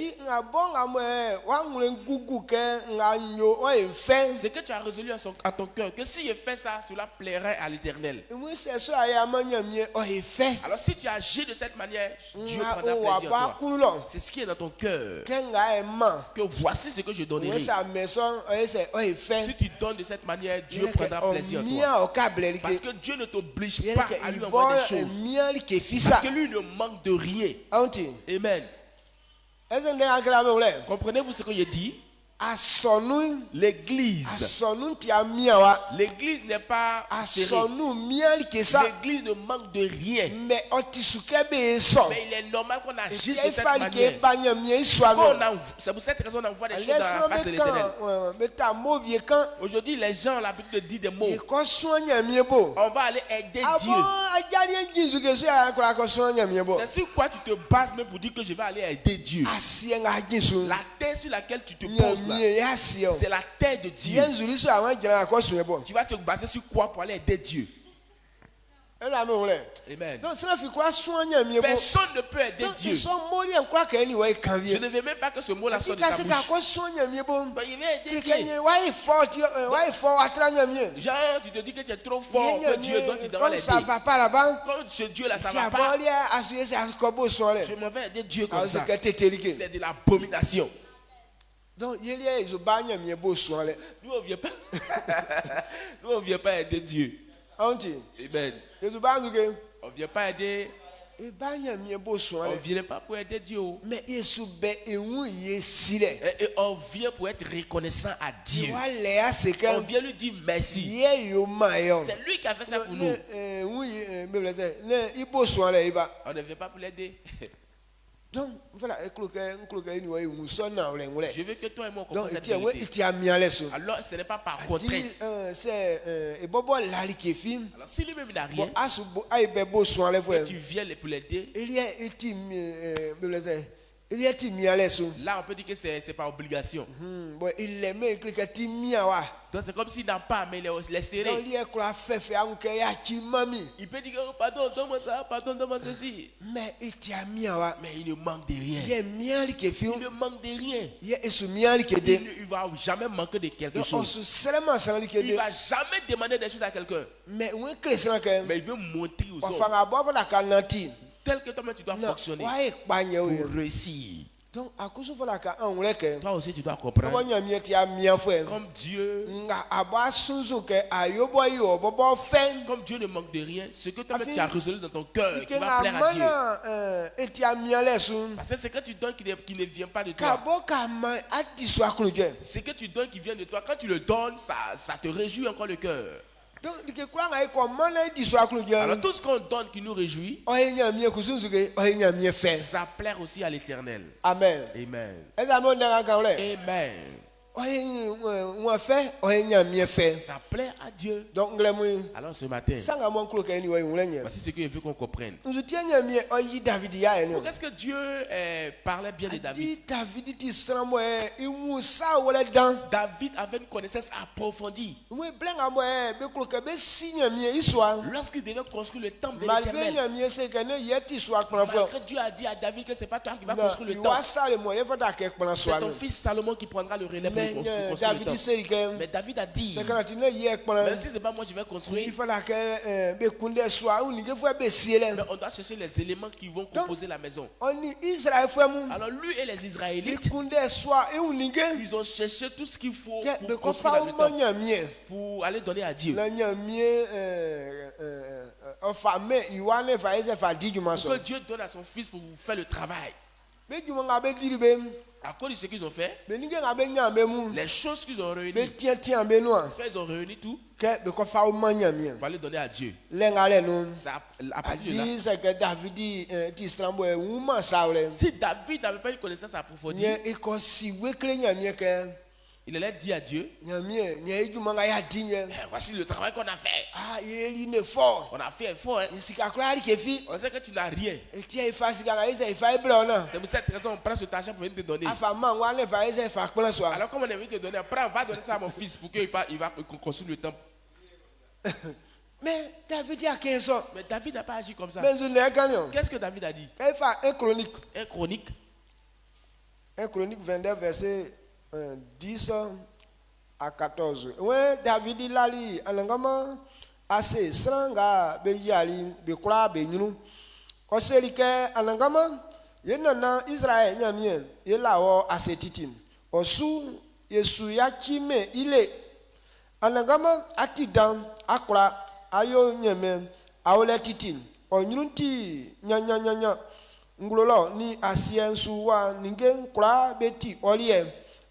c'est que tu as résolu à ton cœur que si je fais ça, cela plairait à l'Éternel. Alors si tu agis de cette manière, Dieu prendra plaisir à toi. C'est ce qui est dans ton cœur. Que voici ce que je donnerai. Si tu donnes de cette manière, Dieu prendra plaisir à toi. Parce que Dieu ne t'oblige pas à lui envoyer des choses. Parce que lui ne manque de rien. Amen. Comprenez-vous ce que je dis? L'église n'est pas l'église ne manque de rien. Mais il est normal qu'on agisse de cette manière. C'est pour cette raison qu'on envoie des choses dans la face de l'Éternel. Aujourd'hui, les gens ont l'habitude de dire des mots. On va aller aider Dieu. C'est sur quoi tu te bases même pour dire que je vais aller aider Dieu. La terre sur laquelle tu te poses là, c'est la terre de Dieu. Tu vas te baser sur quoi pour aller aider Dieu? Amen. Donc, cela fait quoi soigner mieux. Personne ne peut aider Donc, Dieu. ils sont morts en quoi qu'il y ait un Je ne veux même pas que ce mot-là sorte de ta bouche. Ben, il va aider Dieu. Genre, tu te dis que tu es trop fort que Dieu, donc tu devras l'aider. Ça va pas là-bas. Quand ce Dieu-là, ça va pas. Je m'en vais aider Dieu comme ça. C'est de l'abomination. Donc, il y a des bagnes mieux beau soin. Nous, on ne vient pas. Nous, on vient pas aider Dieu. Amen. On ne vient pas aider. On ne vient pas pour aider Dieu. Mais et on vient pour être reconnaissant à Dieu. On vient lui dire merci. C'est lui qui a fait ça pour nous. On ne vient pas pour l'aider. Donc, voilà, je veux que toi et moi comprenions cette vérité. Alors, ce n'est pas par contrainte. Alors, si lui-même il n'a rien, et tu viens pour l'aider, là on peut dire que c'est par obligation. Donc c'est comme s'il n'a pas, mais il est serré. Il peut dire pardon, donne-moi ça, pardon, donne-moi ceci. Mais il ne manque de rien. Il ne manque de rien. Il ne va jamais manquer de quelque chose. Il ne va jamais demander des choses à quelqu'un. Mais il veut montrer aux autres. Tel que toi-même tu dois fonctionner pour réussir. Donc, toi aussi tu dois comprendre. Comme Dieu ne manque de rien, ce que toi-même tu as résolu dans ton cœur qui va plaire à Dieu. Parce que ce que tu donnes qui ne vient pas de toi. Ce que tu donnes qui vient de toi, quand tu le donnes, ça te réjouit encore le cœur. Alors tout ce qu'on donne qui nous réjouit, ça plaît aussi à l'Éternel. Amen. Amen. Amen. Ça plaît à Dieu. Alors ce matin, voici ce que je veux qu'on comprenne. Qu'est-ce que Dieu parlait bien de David? David avait une connaissance approfondie. Lorsqu'il devait construire le temple de l'Éternel, malgré Dieu a dit à David que ce n'est pas toi qui vas construire le temple, c'est ton fils Salomon qui prendra le relais pour construire le temple. Mais David a dit, même si ce n'est pas moi qui vais construire, mais on doit chercher les éléments qui vont composer la maison. Alors lui et les Israélites, ils ont cherché tout ce qu'il faut pour construire le temple, pour aller donner à Dieu. Pour que Dieu donne à son fils pour faire le travail. À cause de ce qu'ils ont fait, les choses qu'ils ont réunies, quand ils ont réuni tout, pour aller donner à Dieu. Ça, à partir de là, si David n'avait pas une connaissance approfondie, il allait dire à Dieu, voici le travail qu'on a fait. On a fait effort. Hein. On sait que tu n'as rien. C'est pour cette raison on prend cet argent pour venir te donner. Alors comme on est venu te donner, prends, va donner ça à mon fils pour qu'il va construire le temple. Mais David a 15 ans. Mais David n'a pas agi comme ça. Qu'est-ce que David a dit? Un chronique. Un chronique. Un chronique 22 verset 10 à 14. Ouais, David il a dit alangama assez sranga be yali be kula be nyunu. Oselike alangama yenana Israël nyamien yelawo asetitim. Osu yesu yakime ile alangama atidam akla ayo nyeme awole titim. Onyunti nya ngulolo ni asiensu wa ningen kula beti olie.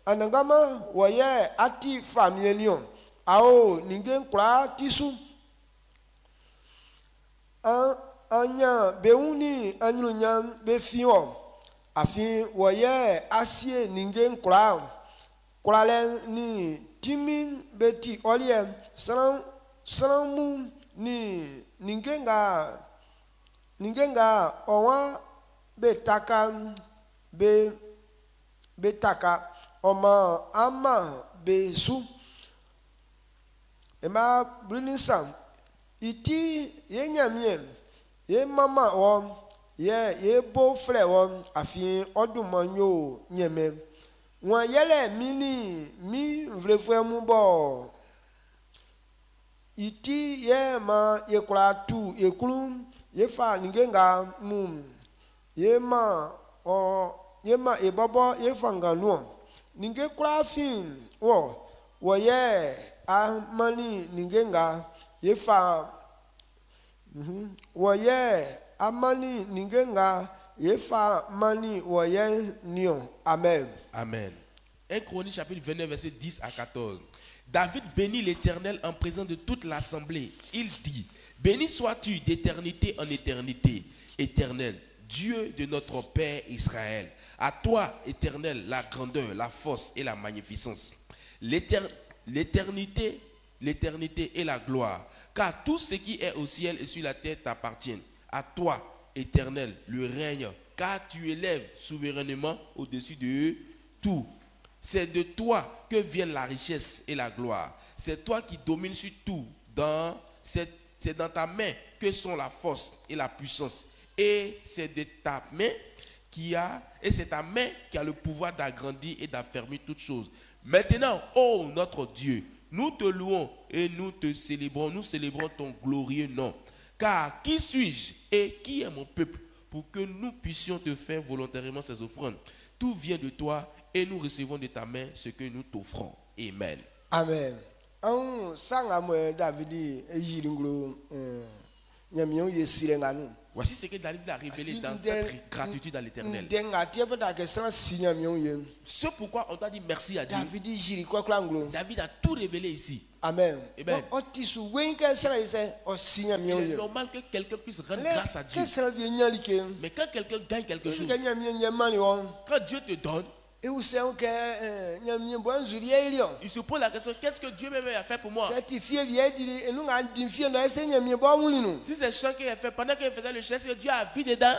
Anangama woye ati familion ao ningen kula tisu anya beuni anyunya befio afi woye asie ningen kula kulale ni timin beti olie salamu ni ningenga owa betaka betaka Oma ama besu ema brinisam iti ye nyamie ye mama wo ye beau frère wo afi odumanyo nyeme won yele mi vrai frère mu bo iti ye ma ye kula tu ye kulum ye fa ningenga mum ye ma e bobo ye fanga no ninge kula fin wo ye a mani ningenga ye fa wo ye a mani ningenga ye fa mani wo ye nion. Amen. Amen. 1 Chronique chapitre 29 verset 10 à 14. David bénit l'Éternel en présence de toute l'assemblée. Il dit: béni sois-tu d'éternité en éternité, Éternel, Dieu de notre Père Israël. À toi, Éternel, la grandeur, la force et la magnificence. L'éternité et la gloire. Car tout ce qui est au ciel et sur la terre t'appartiennent. À toi, Éternel, le règne, car tu élèves souverainement au-dessus de tout. C'est de toi que viennent la richesse et la gloire. C'est toi qui domines sur tout. C'est dans ta main que sont la force et la puissance. Et c'est de ta main c'est ta main qui a le pouvoir d'agrandir et d'affermir toutes choses. Maintenant, ô notre Dieu, nous te louons et nous te célébrons. Nous célébrons ton glorieux nom. Car qui suis-je et qui est mon peuple pour que nous puissions te faire volontairement ces offrandes? Tout vient de toi et nous recevons de ta main ce que nous t'offrons. Amen. Amen. Voici ce que David a révélé dans cette gratitude à l'Éternel. Ce pourquoi on doit dire merci à Dieu. David a tout révélé ici. Amen. Amen. Il est normal que quelqu'un puisse rendre grâce à Dieu. Mais quand quelqu'un gagne quelque chose, quand Dieu te donne, il se pose la question: qu'est-ce que Dieu a fait pour moi? Si c'est chant qu'il a fait, pendant qu'il faisait le chant, Dieu a vu dedans.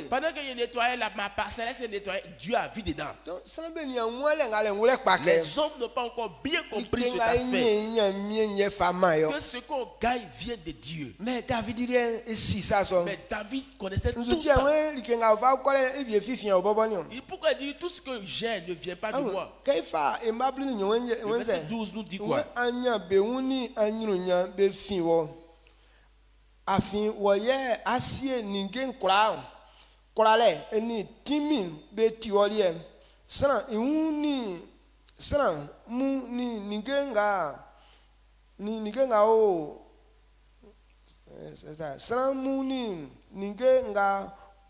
Pendant qu'il nettoyait ma parcelle, Dieu a vu dedans. Les hommes n'ont pas encore bien compris cet aspect. Que ce qu'on gagne vient de Dieu. Mais David connaissait tout ça. Et pourquoi dire tout ce que j'ai ne vient pas de moi? Le verset 12 nous dit quoi?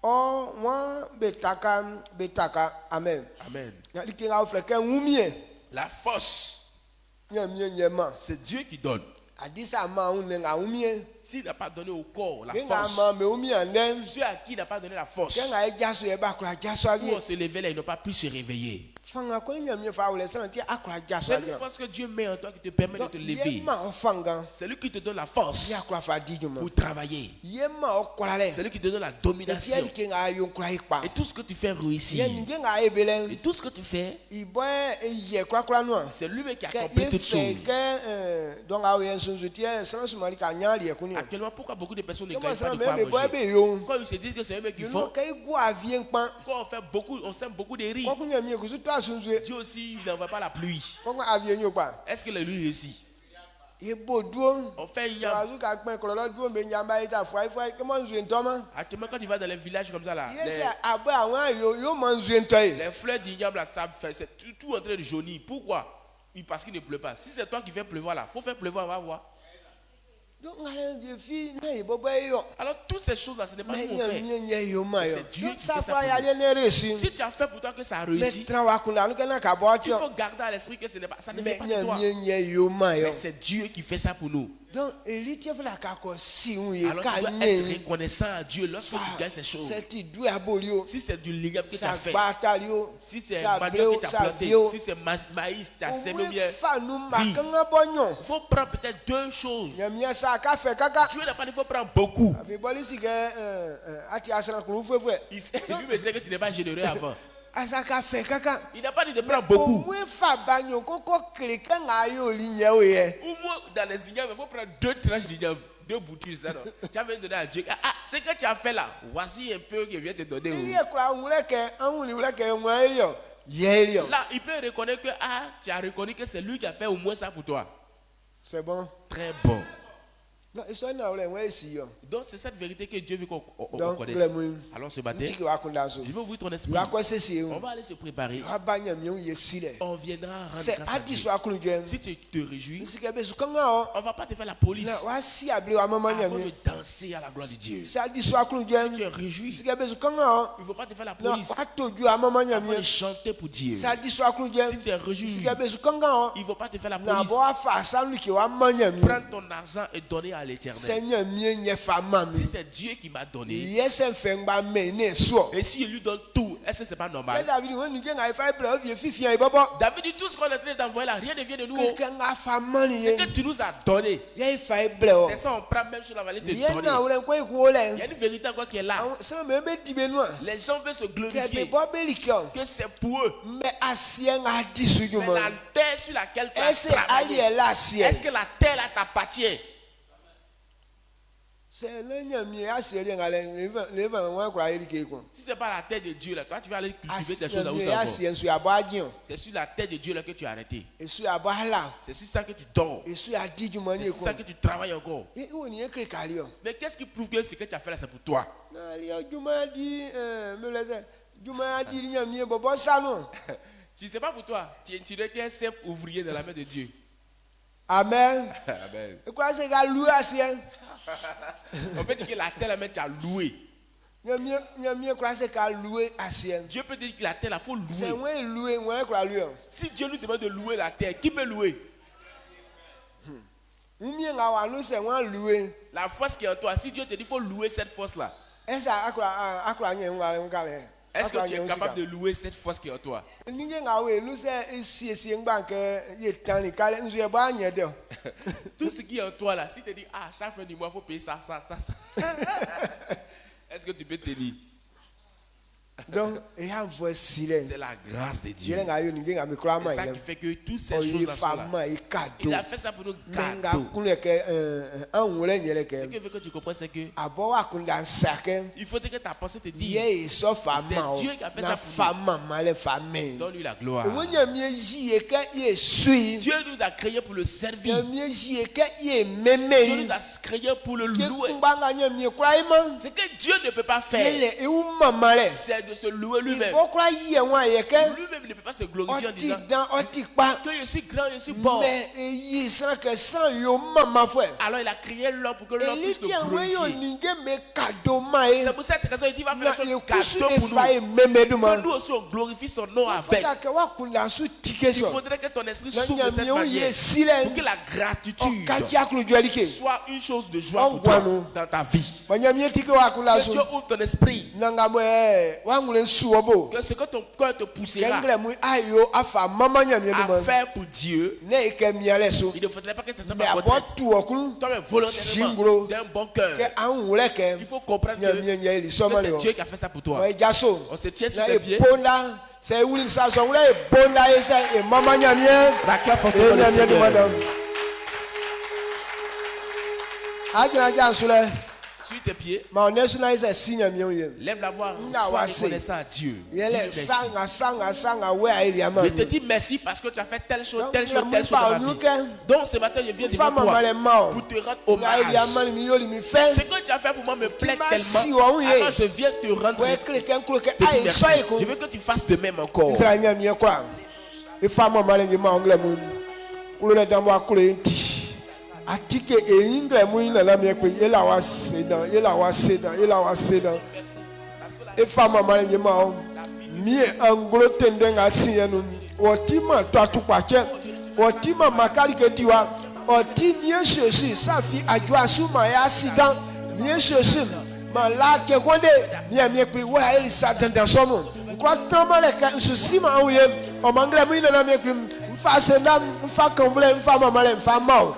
Oh, moi, betaka. Amen. Amen. La force, c'est Dieu qui donne. S'il n'a pas donné au corps la force, ceux à qui il n'a pas donné la force, où on se levait là, ils n'ont pas pu se réveiller. C'est une force que Dieu met en toi qui te permet de te lever. C'est lui qui te donne la force pour travailler. C'est lui qui te donne la domination. Et tout ce que tu fais réussir. Et tout ce que tu fais, c'est lui qui accomplit toutes choses. Actuellement, pourquoi beaucoup de personnes ne gagnent pas de quoi manger? Quand ils se disent que c'est eux qui font, quand on sème beaucoup de riz, Dieu aussi n'envoie pas la pluie. Est-ce que la pluie réussit? On fait un yam. Actuellement, quand tu vas dans les villages comme ça là, les fleurs d'igname là, c'est tout en train de jaunir. Pourquoi? Parce qu'il ne pleut pas. Si c'est toi qui fais pleuvoir là, il faut faire pleuvoir, on va voir. Alors toutes ces choses là, ce n'est pas nous on fait. C'est Dieu qui fait ça pour nous. Si tu as fait pour toi que ça a réussi, il faut garder à l'esprit que ça ne fait pas de toi. Mais c'est Dieu qui fait ça pour nous. Alors tu dois être reconnaissant à Dieu lorsque tu gagnes ces choses. Si c'est du ligname que tu as fait, si c'est manioc que tu as planté, si c'est maïs que tu as semé bien, il faut prendre peut-être deux choses. Dieu n'a pas dit qu'il faut prendre beaucoup. Lui me sait que tu n'es pas généreux avant. Asaka fait kaka. Il n'a pas dit de prendre Au beaucoup. moins fa bagno koko quelqu'un a yo ligné ye. Au moins, dans les ignames, il faut prendre 2 tranches d'ignames, 2 boutures, ça non. Tu as donné à Dieu. Ah, ce que tu as fait là, voici un peu que je viens te donner. Il y a quoi, on voulait que, moi, Là, Là, il peut reconnaître que tu as reconnu que c'est lui qui a fait au moins ça pour toi. c'est bon. Très bon. Non, ils sont là, on ici. Donc c'est cette vérité que Dieu veut qu'on Donc, connaisse. le Alors ce matin, Tu vas connaître. je vais ouvrir ton esprit. On On va aller se préparer. va On viendra rendre c'est grâce à Adi Dieu. soit connu. Si tu te réjouis, Si quelque chose comme ça, on ne va pas te faire la police. voici à bleu à maman. Avant de danser à la gloire de Dieu. Si C'est Adi soit connu. tu es réjoui, Si quelque chose comme ça, il ne faut pas te faire la non, police. à tout Dieu à maman. Avant de chanter pour Dieu. C'est Adi soit connu. Si tu es réjoui, Si quelque chose comme ça, il ne faut pas te faire la na police. boa fa salu qui wa manya mi. Prends ton argent et donner à l'éternel. Seigneur mi nye fama Si mi. c'est Dieu qui m'a donné, Yes fengba me ne so. et si il lui donne tout, est-ce que c'est pas normal? David on ni nga fa play vie fifi ai bobo. David dit tout ce qu'on est en train d'envoyer là, rien ne vient de nous. Quelqu'un a fama ni. Ce que tu nous as donné, Ye fa bleu. c'est ça, on prend même sur la vallée te Ye donner. na ore ko ko Il le. y a une vérité encore qui est là. Ça me be di benoa. Les gens veulent se Que be glorifier, bobe likio. que c'est pour eux. Mais asien a di suju Mais mo. la terre sur laquelle tu as Est-ce ali travaillé, est là asien? est-ce que la terre là t'appartient? C'est le nyami asien ngale le va wa kwa elike ko. Si c'est pas la terre de Dieu là, quand tu vas aller cultiver des choses là où Asien ça va. asien su abadien. C'est sur la terre de Dieu là que tu as arrêté. Et su abala. C'est sur ça que tu dors. Et su adi du C'est manye sur ko. ça que tu travailles encore. Et on y est kalio. Mais qu'est-ce qui prouve que ce que tu as fait là c'est pour toi? Na li juma di me laisse. Juma di nyami bobo salon. Si c'est pas pour toi, tu n'es qu'un simple ouvrier de la main de Dieu. Amen. Amen. Et quoi c'est gars louer asien? On peut dire que la terre là même tu as loué. Nyami quoi c'est gars louer asien? Dieu peut dire que la terre là faut C'est louer. moi quoi louer. Si Dieu nous demande de louer la terre, qui peut louer? Oumien nga wa nous c'est moi louer. La force qui est en toi. Si Dieu te dit faut louer cette force là, Est-ce akwa nye ngale ngale. est-ce que tu es capable de louer cette force qui est en toi? Ni nga we nous c'est si ngba que ye tan ni kale nzu e ba nye de. Tout ce qui est en toi là, si tu te dis chaque fin du mois il faut payer ça. Est-ce que tu peux tenir? Donc et a voici là. C'est la grâce de Je Dieu. nga yo ni nga me kra ma C'est ça ile. qui fait que toutes ces O choses yi là sont là. fama e Il cadeau. a fait ça pour nous Menga cadeaux. kunle ke an wole nyele Ce ke. que veut que tu comprennes, c'est que Abo wa kunda nsake. il faudrait que ta pensée te dise Ye so fama C'est Dieu qui a fait na ça pour nous. fama male fame. donne-lui la gloire. Wo nyami ji e ke ye sui. Dieu nous a créés pour le servir. Nyami ji e ke ye Dieu meme. nous a créés pour le louer. Kumbanga nyami kra ima. Ce que Dieu ne peut pas faire, Ele e u mama le. c'est de se louer lui-même. Okra yi e wa ye ke. Lui-même ne peut pas se glorifier en Oti disant dan oti pa. que je suis grand, je suis bon. Mais yi sra ke san yo mama fwe. Alors il a créé l'homme pour que l'homme Eli puisse le ti an we yo glorifier. ninge me cadeau ma e. C'est pour cette raison qu'il dit va Na faire ye un kusu cadeau e pour nous. fa e meme du ma. Que nous aussi on glorifie son nom avec. Fota ke wa kunda su tike Il so. faudrait que ton esprit Na s'ouvre de cette nyami o ye manière sile. pour que la gratitude Okaki akulu jwali ke. soit une chose de joie pour toi dans ta vie. Ba nyami tike wa kula Que so. Dieu ouvre ton esprit. Nanga mo wa ngule su obo. Que ce que ton cœur te poussera Kengle mu ayo afa mama nyami du à ma. faire pour Dieu, Ne ke miale so. il ne faudrait pas que ça soit Mais par abo retraite. tu okulu. Toi-même, volontairement, Jingro. d'un bon cœur. Ke an wule ke. Il faut comprendre Nyami que nyali soma le. c'est Dieu qui a fait ça pour toi. Wa jaso. On se tient sur Na tes e pieds. bonda. C'est wuli sa so wule e bonda e sa e mama nyami. Raquel, faut E que le nyami du Seigneur. madam. Ajina jansu le. Sur tes pieds, Ma on est sur na isa si nyami o ye. lève la voix, Nga sois wa se. reconnaissant à Dieu. Dis-lui Yele merci. sanga we a ili ama. Je te dis merci parce que tu as fait telle chose, Donc, telle chose, le telle chose dans ma monde vie. parle, Donc ce matin, je viens devant Femme toi maman mort. pour te rendre Ya ili ama hommage. ni yoli mi fait. Ce que tu as fait pour moi me plaît m'as si tellement. on y est. Alors je viens te rendre Ouais quelqu'un klo ke te dire ai merci. so e ko. Je veux que tu fasses de même encore. Isra nyami e kwa. E femme maman le ma ongle mu. Kulo le dambo akulo enti. Atike e ingle mu ina la mi pe ela wa sedan, ela wa sedan, ela wa sedan. E femme maman le ma o. Mi anglo tendenga sienu. Otima to atupa che. Otima makali ke diwa. Oti mie sesi safi adwa suma ya accident. Mie sesi ma la ke konde mi pe wa elisa dandan somo. Kwa tama le ka susi ma uye. O mangle mu ina na mi pe mfa senda mfa konvle mfa mama le mfa ma.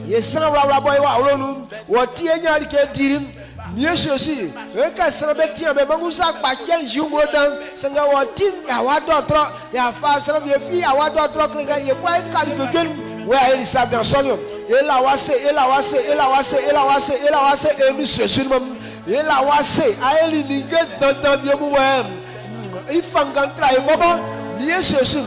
Ye san wa boy wa olonu. Oti enya ke dirim. mieux ceci. Que ça me tient, mais Mangousa, Pakian, Jumodan, Sangawatin, Yawadotro, Yafa, Sanaviefi, Yawadotro, il y a quoi, Kaligogun, ouais, il s'est dans son lieu. Et la wasse, et la wasse, et la wasse, et la wasse, et la wasse, et monsieur Sulmam, et la wasse, à elle, il y a dans le mouem. Il faut qu'un travail, maman, mieux ceci.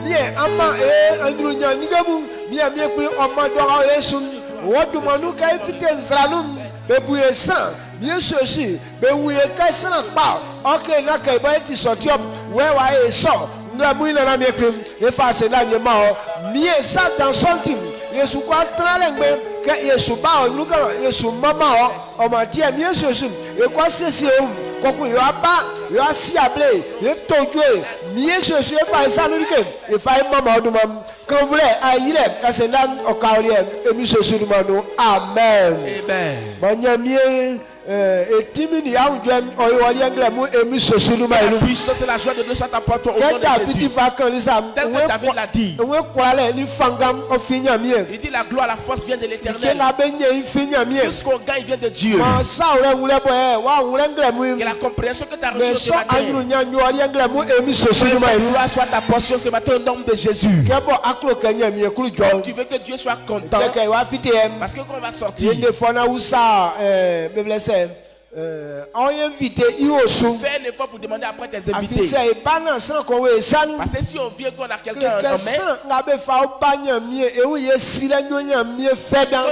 Mieux, Ama, et Androunia, Nigamou, mieux, mieux, Oma, Dora, et Sun, Wadumanu, Kaifite, Zranum, Bebouye San, mieux ceci, Bebouye Kaisan, Pau, ok, Naka, Baiti Sotiop, where I saw, Namouina, Namiekum, efface l'animal, mieux ça dans son team. Yesu kwa tralengbe ke Yesu ba oluka Yesu mama o ma tie mi Yesu e kwa sese o koku yo aba yo asiable ye tojue mi Yesu e fa isa nurike e fa mama odumam kan vule ayire kasendan o kawle e mi Yesu dumanu amen Amen. Banyamie etimini ya unjwe oyori engle mu emi Yesu dumanu La puissance et la joie de Dieu soit à porte au nom de Jésus. Tel que David l'a dit. Il dit la gloire, la force vient de l'Éternel. Jusqu'au gain, il vient de Dieu. Et la compréhension que tu as reçue ce matin. Que la gloire soit ta portion ce matin au nom de Jésus. Tu veux que Dieu soit content. Parce que quand on va sortir, on invite Iosu. Fais un effort pour demander après tes invités. Parce que si on vient qu'on a quelqu'un en main, quand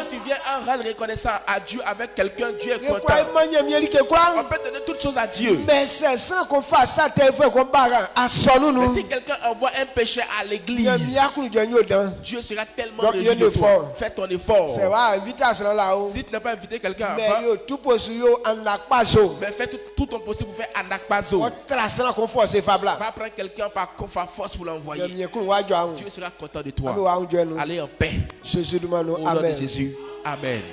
tu viens en rendre reconnaissant à Dieu avec quelqu'un, Dieu est content. On peut donner toutes choses à Dieu. Mais si quelqu'un envoie un péché à l'église, Dieu sera tellement réjoui de toi. Fais ton effort. Si tu n'as pas invité quelqu'un avant, mais fais tout ton possible pour faire Anakpazo. Va prendre quelqu'un par force pour l'envoyer. Dieu sera content de toi. Allez en paix. Au nom de Jésus. Amen.